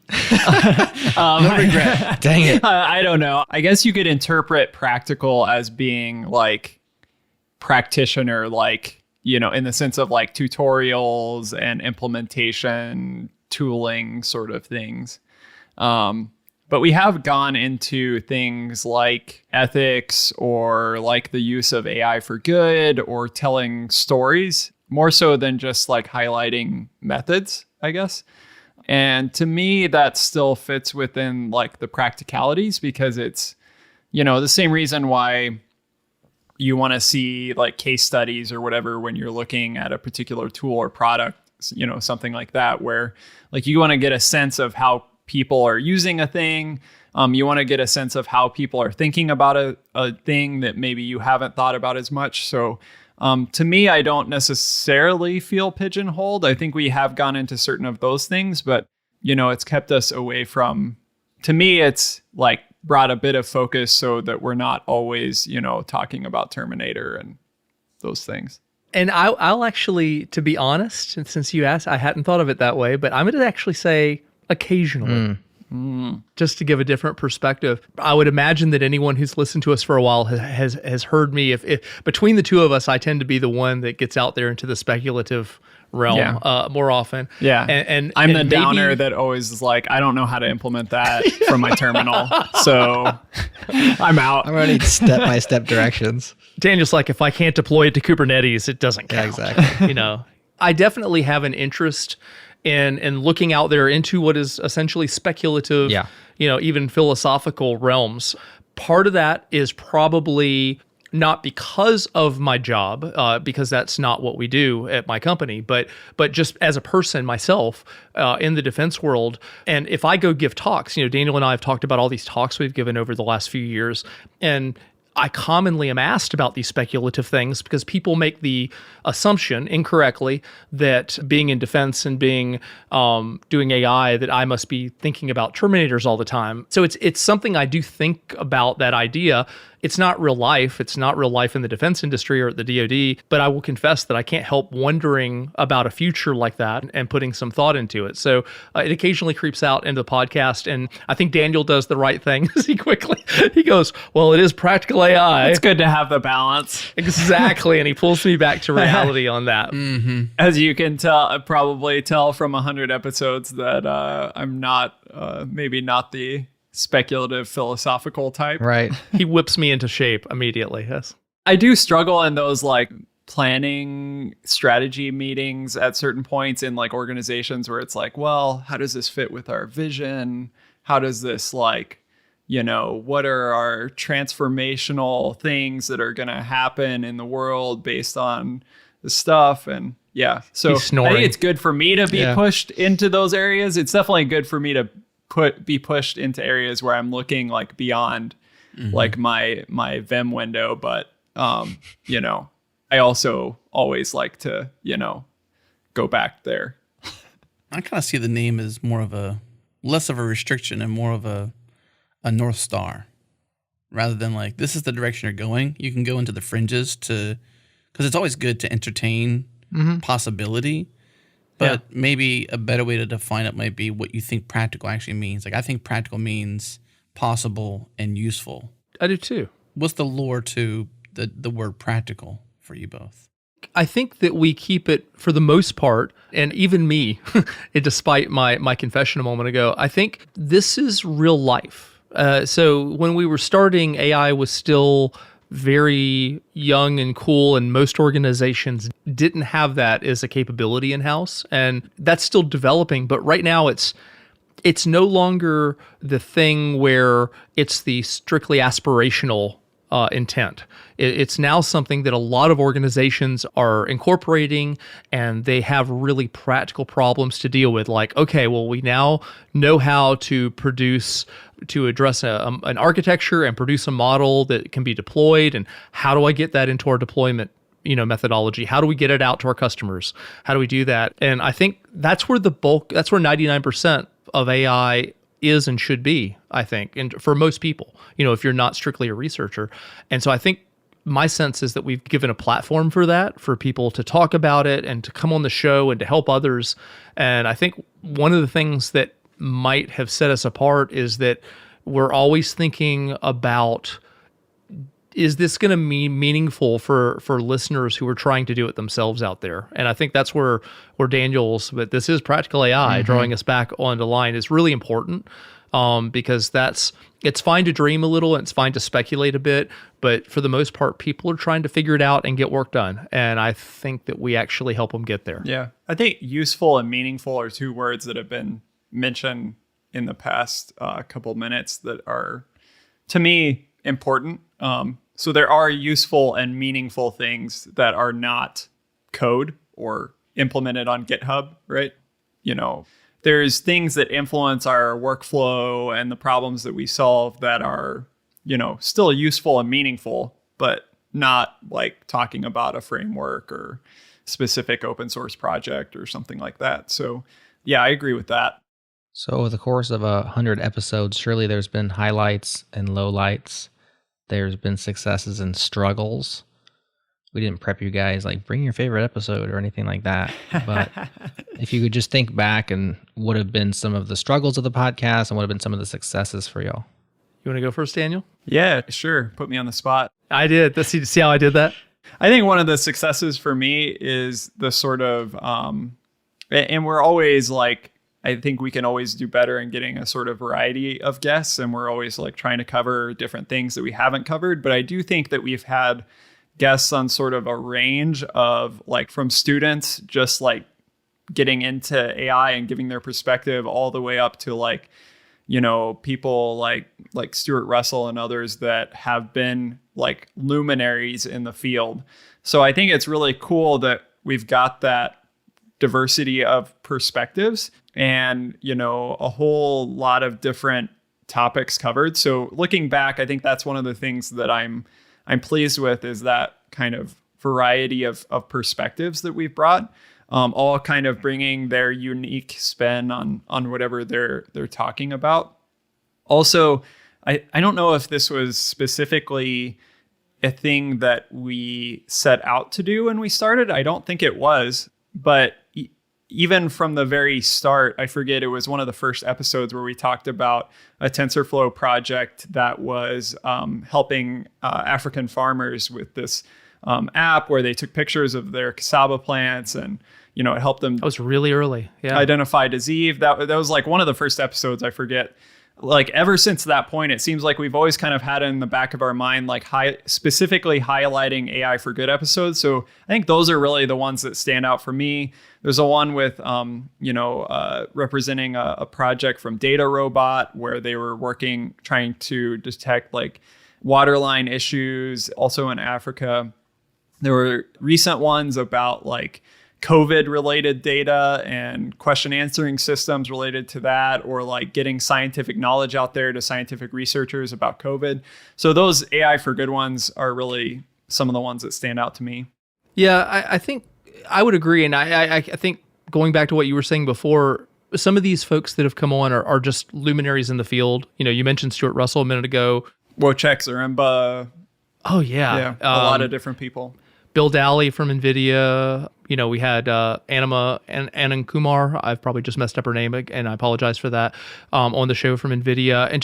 No regret. Dang it. I don't know. I guess you could interpret practical as being like practitioner, like, in the sense of like tutorials and implementation, tooling sort of things. But we have gone into things like ethics or like the use of AI for good or telling stories, more so than just like highlighting methods, I guess. And to me, that still fits within like the practicalities because it's the same reason why you want to see like case studies or whatever when you're looking at a particular tool or product, something like that, where like you want to get a sense of how people are using a thing. You want to get a sense of how people are thinking about a thing that maybe you haven't thought about as much. So to me, I don't necessarily feel pigeonholed. I think we have gone into certain of those things, but it's kept us away from, to me, it's like brought a bit of focus so that we're not always, talking about Terminator and those things. And I'll actually, to be honest, and since you asked, I hadn't thought of it that way, but I'm going to actually say occasionally, just to give a different perspective. I would imagine that anyone who's listened to us for a while has heard me. If between the two of us, I tend to be the one that gets out there into the speculative realm more often. Yeah. And I'm the downer that always is like, I don't know how to implement that from my terminal. So I'm out. I'm running step-by-step directions. Daniel's like, if I can't deploy it to Kubernetes, it doesn't count. Yeah, exactly. I definitely have an interest in looking out there into what is essentially speculative, even philosophical realms. Part of that is probably not because of my job, because that's not what we do at my company, but just as a person myself in the defense world. And if I go give talks, Daniel and I have talked about all these talks we've given over the last few years, and I commonly am asked about these speculative things because people make the assumption incorrectly that being in defense and being doing AI, that I must be thinking about Terminators all the time. So it's something I do think about, that idea. It's not real life. It's not real life in the defense industry or at the DoD, but I will confess that I can't help wondering about a future like that and putting some thought into it. So it occasionally creeps out into the podcast, and I think Daniel does the right thing. He goes, well, it is practical AI. It's good to have the balance. Exactly, and he pulls me back to reality on that. Mm-hmm. As you can probably tell from 100 episodes that I'm not, maybe not the speculative philosophical type. Right. He whips me into shape immediately. Yes. I do struggle in those like planning strategy meetings at certain points in like organizations where it's like, well, how does this fit with our vision? How does this like, what are our transformational things that are going to happen in the world based on the stuff? And so I think it's good for me to be pushed into those areas. It's definitely good for me to be pushed into areas where I'm looking like beyond like my Vim window. But, I also always like to, go back there. I kind of see the name as more of less of a restriction and more of a North Star, rather than like, this is the direction you're going. You can go into the fringes because it's always good to entertain possibility. But maybe a better way to define it might be what you think practical actually means. Like, I think practical means possible and useful. I do too. What's the lore to the word practical for you both? I think that we keep it, for the most part, and even me, despite my confession a moment ago, I think this is real life. So when we were starting, AI was still very young and cool, and most organizations didn't have that as a capability in-house, and that's still developing. But right now it's no longer the thing where it's the strictly aspirational intent. It's now something that a lot of organizations are incorporating, and they have really practical problems to deal with. Like, okay, well, we now know how to address an architecture and produce a model that can be deployed. And how do I get that into our deployment methodology? How do we get it out to our customers? How do we do that? And I think that's where that's where 99% of AI is and should be, I think, and for most people, if you're not strictly a researcher. And so I think my sense is that we've given a platform for that, for people to talk about it and to come on the show and to help others. And I think one of the things that might have set us apart is that we're always thinking about, is this going to be meaningful for listeners who are trying to do it themselves out there? And I think that's where Daniel's, but this is practical AI, drawing us back onto line, is really important, because it's fine to dream a little and it's fine to speculate a bit, but for the most part, people are trying to figure it out and get work done. And I think that we actually help them get there. Yeah. I think useful and meaningful are two words that have been mentioned in the past couple minutes that are, to me, important. So there are useful and meaningful things that are not code or implemented on GitHub, right? There's things that influence our workflow and the problems that we solve that are, still useful and meaningful, but not like talking about a framework or specific open source project or something like that. So yeah, I agree with that. So over the course of 100 episodes, surely there's been highlights and lowlights. There's been successes and struggles. We didn't prep you guys like bring your favorite episode or anything like that. But if you could just think back and what have been some of the struggles of the podcast and what have been some of the successes for y'all. You want to go first, Daniel? Yeah, sure. Put me on the spot. I did. See how I did that? I think one of the successes for me is the sort of, and we're always like, I think we can always do better in getting a sort of variety of guests. And we're always like trying to cover different things that we haven't covered. But I do think that we've had guests on sort of a range of like from students just like getting into AI and giving their perspective all the way up to like, people like Stuart Russell and others that have been like luminaries in the field. So I think it's really cool that we've got that diversity of perspectives and, a whole lot of different topics covered. So looking back, I think that's one of the things that I'm pleased with is that kind of variety of perspectives that we've brought, all kind of bringing their unique spin on whatever they're talking about. Also, I don't know if this was specifically a thing that we set out to do when we started. I don't think it was, but even from the very start, I forget, it was one of the first episodes where we talked about a TensorFlow project that was helping African farmers with this app where they took pictures of their cassava plants and, it helped them. That was really early. Yeah. Identify disease. That was like one of the first episodes, I forget. Like ever since that point, it seems like we've always kind of had it in the back of our mind, like specifically highlighting AI for good episodes. So I think those are really the ones that stand out for me. There's a one with, representing a project from Data Robot where they were trying to detect like waterline issues also in Africa. There were recent ones about like COVID related data and question answering systems related to that, or like getting scientific knowledge out there to scientific researchers about COVID. So those AI for good ones are really some of the ones that stand out to me. Yeah, I think I would agree. And I think going back to what you were saying before, some of these folks that have come on are just luminaries in the field. You mentioned Stuart Russell a minute ago. Wojciech Zaremba. Oh, yeah. Yeah, a lot of different people. Bill Dally from NVIDIA. We had Anand Kumar. I've probably just messed up her name, and I apologize for that, on the show from NVIDIA. And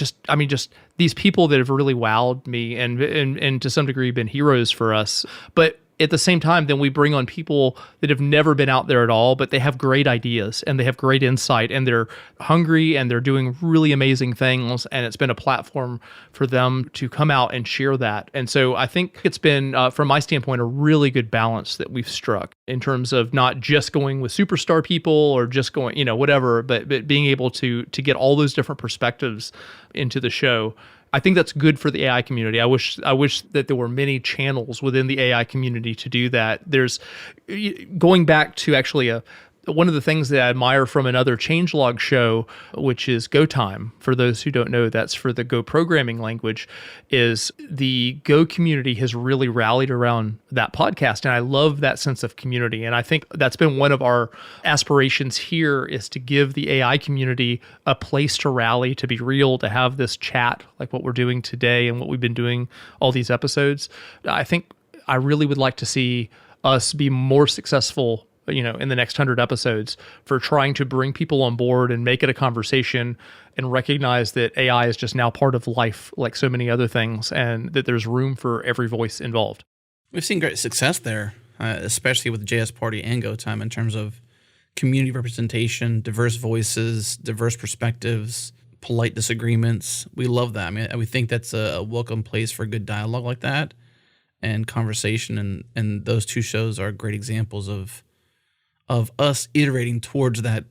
just these people that have really wowed me and to some degree been heroes for us. But at the same time, then we bring on people that have never been out there at all, but they have great ideas and they have great insight and they're hungry and they're doing really amazing things. And it's been a platform for them to come out and share that. And so I think it's been, from my standpoint, a really good balance that we've struck in terms of not just going with superstar people or just going, whatever, but being able to get all those different perspectives into the show. I think that's good for the AI community. I wish that there were many channels within the AI community to do that. There's going back to actually one of the things that I admire from another changelog show, which is GoTime. For those who don't know, that's for the Go programming language, is the Go community has really rallied around that podcast. And I love that sense of community. And I think that's been one of our aspirations here, is to give the AI community a place to rally, to be real, to have this chat like what we're doing today and what we've been doing all these episodes. I think I really would like to see us be more successful in the next 100 episodes for trying to bring people on board and make it a conversation and recognize that AI is just now part of life like so many other things, and that there's room for every voice involved. We've seen great success there, especially with JS Party and GoTime in terms of community representation, diverse voices, diverse perspectives, polite disagreements. We love that. I mean, we think that's a welcome place for good dialogue like that and conversation, and those two shows are great examples of us iterating towards that,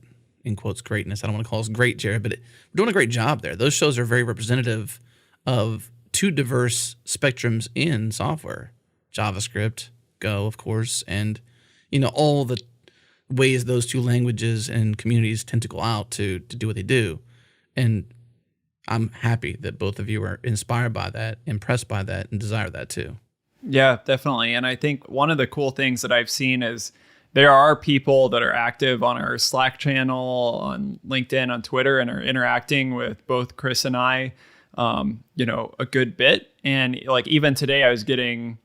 in quotes, greatness. I don't want to call us great, Jared, but we're doing a great job there. Those shows are very representative of two diverse spectrums in software, JavaScript, Go, of course, and, all the ways those two languages and communities tentacle out to do what they do. And I'm happy that both of you are inspired by that, impressed by that, and desire that too. Yeah, definitely. And I think one of the cool things that I've seen is there are people that are active on our Slack channel, on LinkedIn, on Twitter, and are interacting with both Chris and I, a good bit. And like even today I was getting,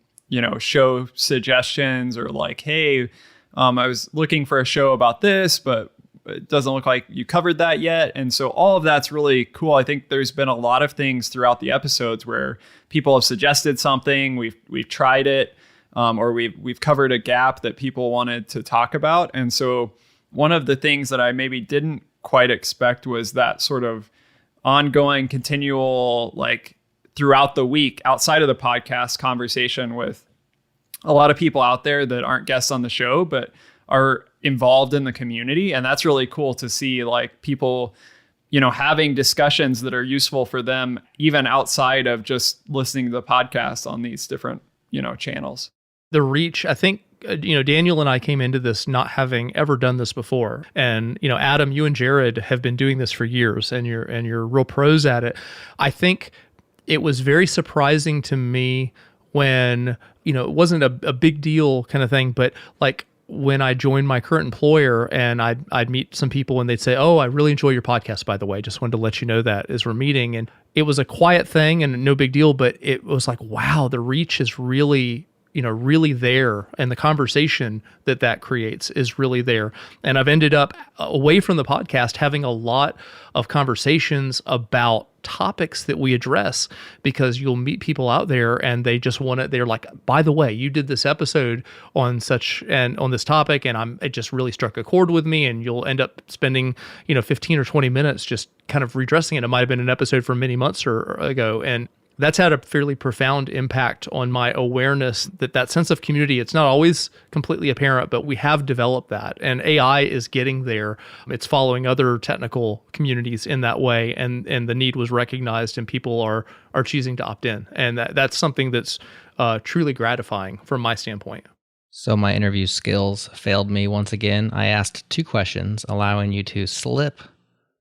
show suggestions or like, hey, I was looking for a show about this, but it doesn't look like you covered that yet. And so all of that's really cool. I think there's been a lot of things throughout the episodes where people have suggested something, we've tried it, or we've covered a gap that people wanted to talk about. And so one of the things that I maybe didn't quite expect was that sort of ongoing, continual, like throughout the week, outside of the podcast, conversation with a lot of people out there that aren't guests on the show, but are involved in the community. And that's really cool to see, like people, having discussions that are useful for them, even outside of just listening to the podcast on these different, channels. The reach, I think, Daniel and I came into this not having ever done this before. And, Adam, you and Jared have been doing this for years, and you're real pros at it. I think it was very surprising to me when, it wasn't a big deal kind of thing, but like when I joined my current employer and I'd meet some people and they'd say, oh, I really enjoy your podcast, by the way. Just wanted to let you know that as we're meeting. And it was a quiet thing and no big deal, but it was like, wow, the reach is really there. And the conversation that creates is really there. And I've ended up away from the podcast having a lot of conversations about topics that we address, because you'll meet people out there and they just want to, they're like, by the way, you did this episode on this topic and it just really struck a chord with me. And you'll end up spending, 15 or 20 minutes just kind of redressing it. It might've been an episode from many months ago. And that's had a fairly profound impact on my awareness that sense of community, it's not always completely apparent, but we have developed that. And AI is getting there. It's following other technical communities in that way. And the need was recognized and people are choosing to opt in. And that's something that's truly gratifying from my standpoint. So my interview skills failed me once again. I asked 2 questions, allowing you to slip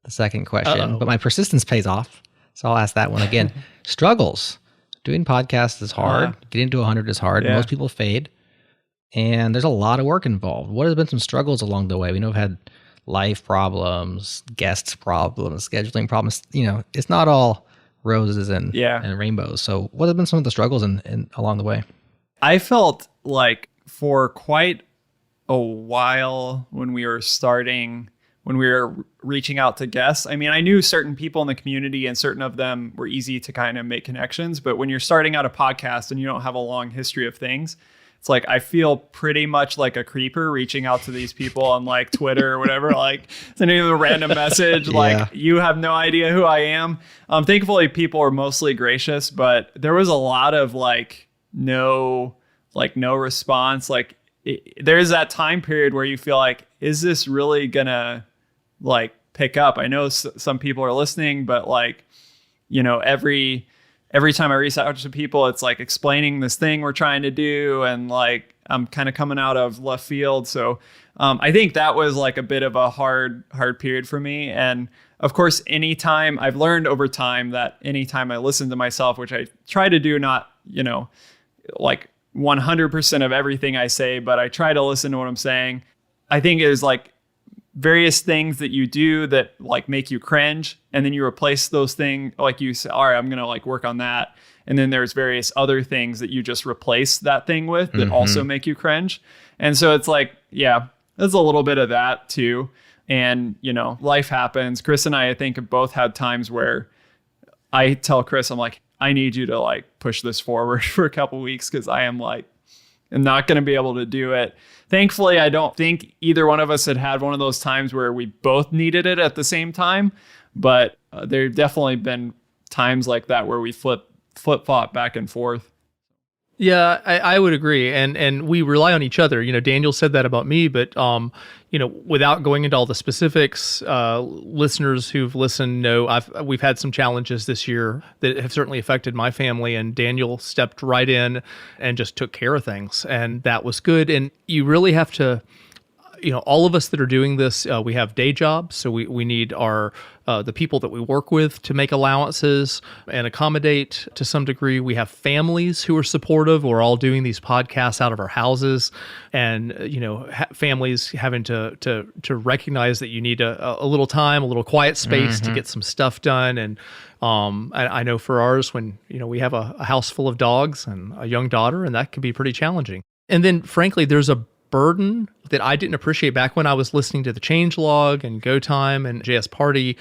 the second question, but my persistence pays off. So I'll ask that one again. Struggles. Doing podcasts is hard. Getting to 100 is hard. Yeah. Most people fade. And there's a lot of work involved. What has been some struggles along the way? We know we've had life problems, guests problems, scheduling problems. It's not all roses and rainbows. So what have been some of the struggles along the way? I felt like for quite a while when we were reaching out to guests, I mean, I knew certain people in the community and certain of them were easy to kind of make connections. But when you're starting out a podcast and you don't have a long history of things, it's like, I feel pretty much like a creeper reaching out to these people on like Twitter or whatever, like sending them a random message. Like, you have no idea who I am. Thankfully people are mostly gracious, but there was a lot of no response. Like there's that time period where you feel like, is this really gonna pick up? I know some people are listening, but every time I reach out to people, it's like explaining this thing we're trying to do. And I'm kind of coming out of left field. So I think that was a bit of a hard period for me. And of course, anytime I've learned over time that anytime I listen to myself, which I try to do, not, 100% of everything I say, but I try to listen to what I'm saying. I think it is various things that you do that make you cringe, and then you replace those things, you say, all right, I'm gonna work on that, and then there's various other things that you just replace that thing with that also make you cringe. And so it's there's a little bit of that too. And life happens. Chris and I think have both had times where I tell Chris, I'm like, I need you to push this forward for a couple weeks, because I am I'm not going to be able to do it. Thankfully, I don't think either one of us had one of those times where we both needed it at the same time. But there have definitely been times like that where we flip-flop back and forth. Yeah, I would agree. And we rely on each other. Daniel said that about me, but without going into all the specifics, listeners who've listened know we've had some challenges this year that have certainly affected my family, and Daniel stepped right in and just took care of things, and that was good. And you really have to, all of us that are doing this, we have day jobs, so we need our the people that we work with to make allowances and accommodate to some degree. We have families who are supportive. We're all doing these podcasts out of our houses, and families having to recognize that you need a little time, a little quiet space to get some stuff done. And I know for ours, when we have a house full of dogs and a young daughter, and that can be pretty challenging. And then, frankly, there's a burden that I didn't appreciate back when I was listening to the Changelog and GoTime and JS Party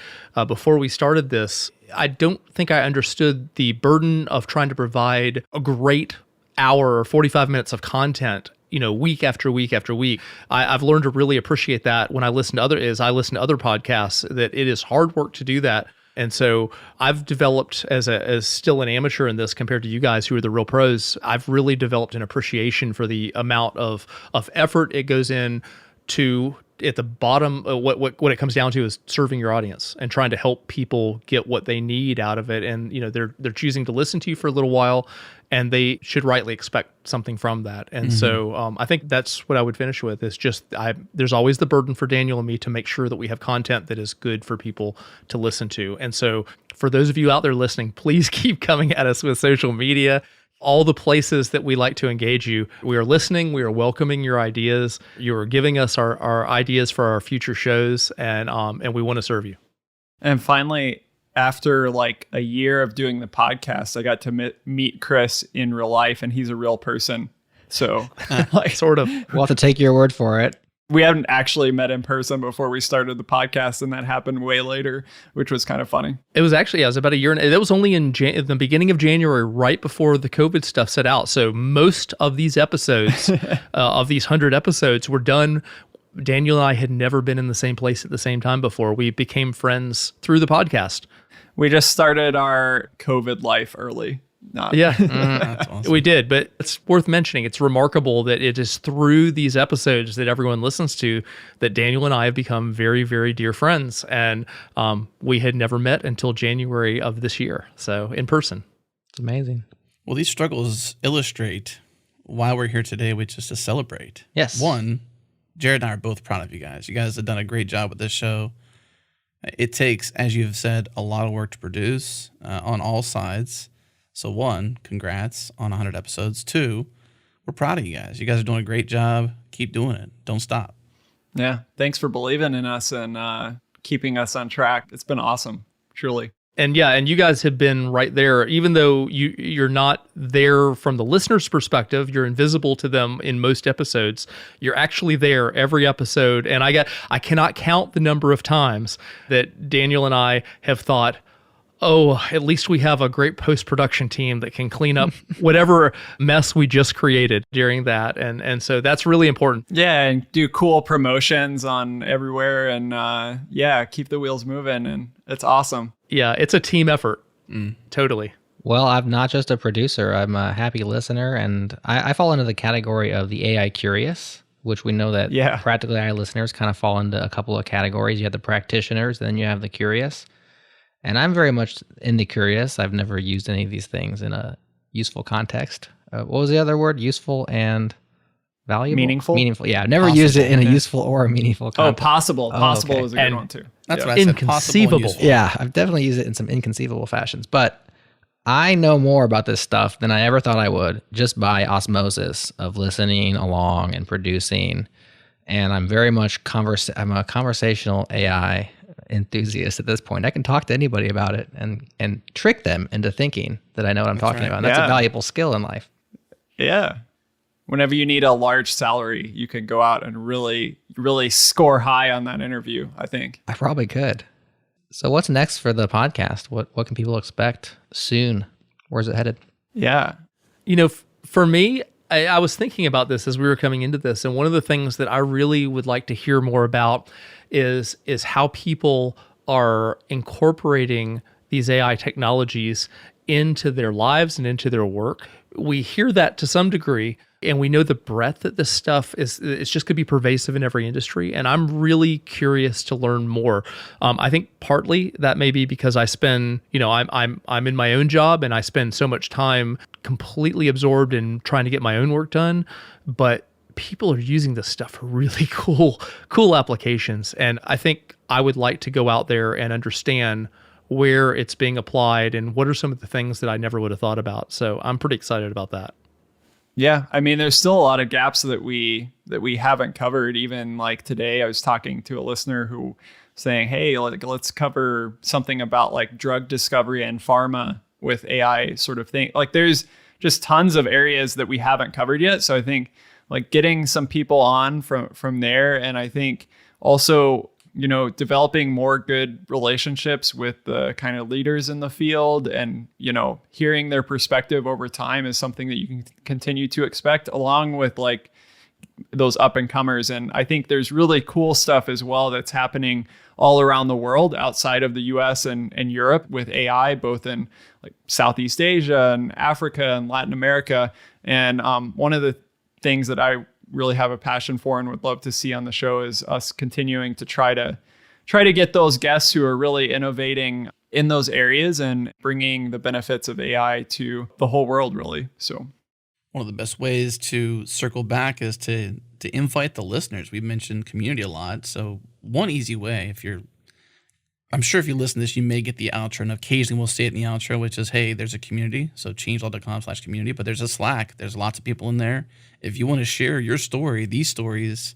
before we started this. I don't think I understood the burden of trying to provide a great hour or 45 minutes of content, week after week after week. I've learned to really appreciate that when I listen to other podcasts, that it is hard work to do that. And so I've developed, as still an amateur in this compared to you guys who are the real pros, I've really developed an appreciation for the amount of effort it goes in to, at the bottom, what it comes down to is serving your audience and trying to help people get what they need out of it. And they're choosing to listen to you for a little while, and they should rightly expect something from that. And so I think that's what I would finish with, is just there's always the burden for Daniel and me to make sure that we have content that is good for people to listen to. And so for those of you out there listening, please keep coming at us with social media, all the places that we like to engage you. We are listening. We are welcoming your ideas. You are giving us our ideas for our future shows, and we want to serve you. And finally, after like a year of doing the podcast, I got to meet Chris in real life, and he's a real person. So sort of. We'll have to take your word for it. We hadn't actually met in person before we started the podcast, and that happened way later, which was kind of funny. It was actually, it was about a year, and it was only in the beginning of January, right before the COVID stuff set out. So most of these episodes, of these 100 episodes, were done. Daniel and I had never been in the same place at the same time before. We became friends through the podcast. We just started our COVID life early. That's awesome. We did, but it's worth mentioning. It's remarkable that it is through these episodes that everyone listens to that Daniel and I have become very, very dear friends. And we had never met until January of this year. So in person. It's amazing. Well, these struggles illustrate why we're here today, which is to celebrate. Yes. One, Jared and I are both proud of you guys. You guys have done a great job with this show. It takes, as you've said, a lot of work to produce on all sides. So one, congrats on 100 episodes. Two, we're proud of you guys. You guys are doing a great job. Keep doing it. Don't stop. Yeah. Thanks for believing in us and keeping us on track. It's been awesome, truly. And you guys have been right there, even though you're not there from the listener's perspective. You're invisible to them in most episodes. You're actually there every episode. And I cannot count the number of times that Daniel and I have thought, oh, at least we have a great post-production team that can clean up whatever mess we just created during that. And so that's really important. Yeah, and do cool promotions on everywhere, and keep the wheels moving, and it's awesome. Yeah, it's a team effort. Totally. Well, I'm not just a producer. I'm a happy listener, and I fall into the category of the AI curious, which we know that practically AI listeners kind of fall into a couple of categories. You have the practitioners, then you have the curious. And I'm very much in the curious. I've never used any of these things in a useful context. What was the other word? Useful and valuable? Meaningful? Meaningful, yeah. I've never used it in a useful or a meaningful context. Possible. Possible is a good one, too. That's what I said. Inconceivable. Yeah, I've definitely used it in some inconceivable fashions. But I know more about this stuff than I ever thought I would, just by osmosis of listening along and producing. And I'm very much I'm a conversational AI enthusiast at this point. I can talk to anybody about it and trick them into thinking that I know what I'm talking about. And that's a valuable skill in life. Yeah. Whenever you need a large salary, you can go out and really, really score high on that interview, I think. I probably could. So what's next for the podcast? What can people expect soon? Where's it headed? Yeah. For me, I was thinking about this as we were coming into this, and one of the things that I really would like to hear more about is how people are incorporating these AI technologies into their lives and into their work. We hear that to some degree, and we know the breadth that this stuff is. It's just going to be pervasive in every industry, and I'm really curious to learn more. I think partly that may be because I spend, I'm in my own job, and I spend so much time completely absorbed in trying to get my own work done. But people are using this stuff for really cool applications, and I think I would like to go out there and understand where it's being applied and what are some of the things that I never would have thought about. So I'm pretty excited about that. Yeah, I mean, there's still a lot of gaps that we haven't covered. Even like today, I was talking to a listener who saying, "Hey, let's cover something about like drug discovery and pharma with AI sort of thing." Like, there's just tons of areas that we haven't covered yet. So I think like getting some people on from there, and I think also, developing more good relationships with the kind of leaders in the field and, hearing their perspective over time is something that you can continue to expect, along with like those up and comers. And I think there's really cool stuff as well that's happening all around the world outside of the US and Europe with AI, both in like Southeast Asia and Africa and Latin America. And one of the things that I really have a passion for and would love to see on the show is us continuing to try to get those guests who are really innovating in those areas and bringing the benefits of AI to the whole world, really. So one of the best ways to circle back is to invite the listeners. We mentioned community a lot. So one easy way, I'm sure if you listen to this, you may get the outro, and occasionally we'll say it in the outro, which is, hey, there's a community. So changelog.com/community, but there's a Slack. There's lots of people in there. If you want to share your story, these stories,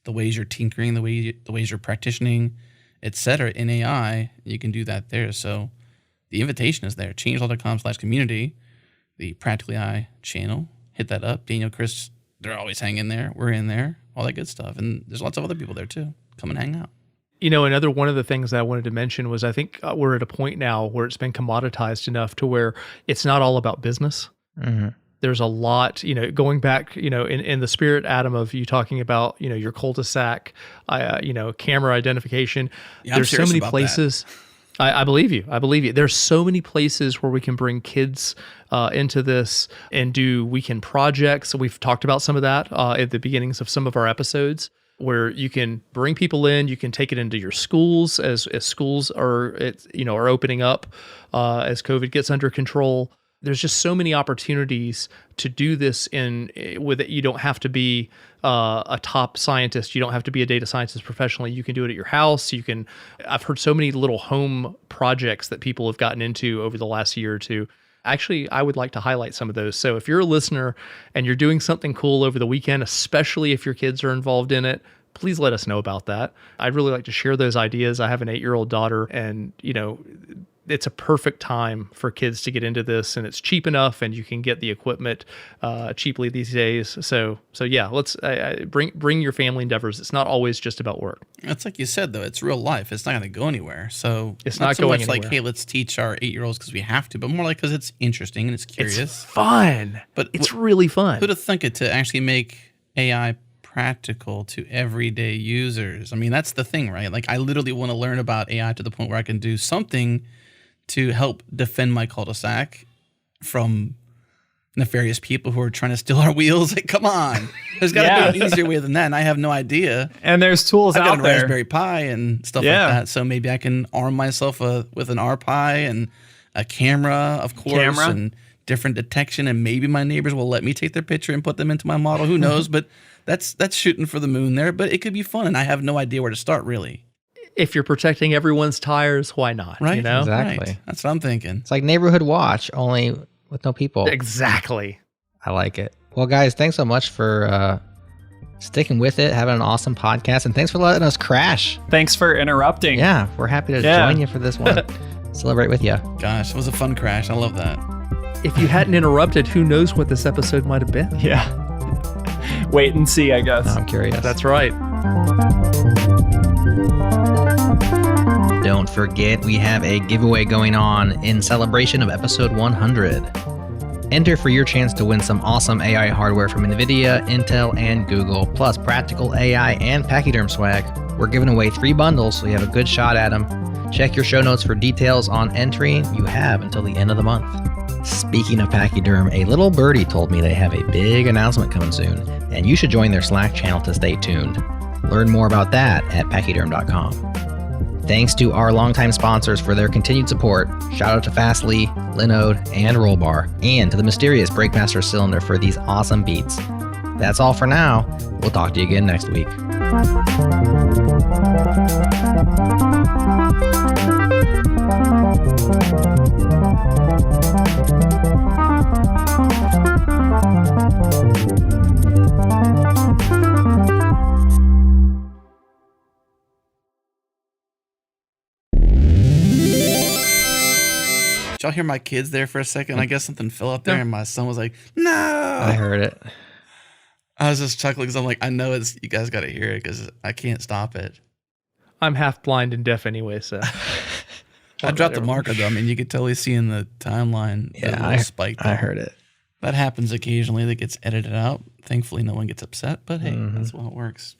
the ways you're tinkering, the ways you're practicing, etc. in AI, you can do that there. So the invitation is there. changelog.com/community, the Practical AI channel. Hit that up. Daniel, Chris, they're always hanging there. We're in there. All that good stuff. And there's lots of other people there too. Come and hang out. Another one of the things that I wanted to mention was I think we're at a point now where it's been commoditized enough to where it's not all about business. Mm-hmm. There's a lot, going back, in the spirit, Adam, of you talking about, your cul-de-sac, camera identification. Yeah, there's so many places. I believe you. There's so many places where we can bring kids into this and do weekend projects. So we've talked about some of that at the beginnings of some of our episodes, where you can bring people in, you can take it into your schools as schools are opening up, as COVID gets under control. There's just so many opportunities to do this with it. You don't have to be a top scientist. You don't have to be a data scientist professionally. You can do it at your house. I've heard so many little home projects that people have gotten into over the last year or two. Actually, I would like to highlight some of those. So if you're a listener and you're doing something cool over the weekend, especially if your kids are involved in it, please let us know about that. I'd really like to share those ideas. I have an 8-year-old daughter, and it's a perfect time for kids to get into this, and it's cheap enough, and you can get the equipment cheaply these days. So yeah, let's bring your family endeavors. It's not always just about work. It's like you said, though, it's real life. It's not going to go anywhere. So it's not so going much anywhere. Like, hey, let's teach our 8-year-olds because we have to, but more like because it's interesting and it's curious. It's fun. But it's really fun. Who'd have thunk it to actually make AI practical to everyday users? I mean, that's the thing, right? Like, I literally want to learn about AI to the point where I can do something to help defend my cul-de-sac from nefarious people who are trying to steal our wheels. Like, come on. There's got to be an easier way than that, and I have no idea. And there's tools out there. I've got a Raspberry Pi and stuff like that, so maybe I can arm myself with an RPi and a camera, of course, and different detection, and maybe my neighbors will let me take their picture and put them into my model. Who knows? But that's shooting for the moon there, but it could be fun, and I have no idea where to start, really. If you're protecting everyone's tires, why not? Right, Exactly. Right. That's what I'm thinking. It's like Neighborhood Watch, only with no people. Exactly. I like it. Well, guys, thanks so much for sticking with it, having an awesome podcast, and thanks for letting us crash. Thanks for interrupting. Yeah, we're happy to join you for this one. Celebrate with you. Gosh, it was a fun crash. I love that. If you hadn't interrupted, who knows what this episode might have been? Yeah. Wait and see, I guess. No, I'm curious. That's right. Don't forget, we have a giveaway going on in celebration of episode 100. Enter for your chance to win some awesome AI hardware from NVIDIA, Intel, and Google, plus practical AI and Pachyderm swag. We're giving away 3 bundles, so you have a good shot at them. Check your show notes for details on entry. You have until the end of the month. Speaking of Pachyderm, a little birdie told me they have a big announcement coming soon, and you should join their Slack channel to stay tuned. Learn more about that at pachyderm.com. Thanks to our longtime sponsors for their continued support. Shout out to Fastly, Linode, and Rollbar, and to the mysterious Breakmaster Cylinder for these awesome beats. That's all for now. We'll talk to you again next week. Did y'all hear my kids there for a second? I guess something fell up there and my son was like, no. I heard it. I was just chuckling because I'm like, I know it's, you guys got to hear it because I can't stop it. I'm half blind and deaf anyway, so. I dropped the marker though. I mean, you could totally see in the timeline. Yeah, I heard it. That happens occasionally. That gets edited out. Thankfully, no one gets upset, but hey, that's how it works.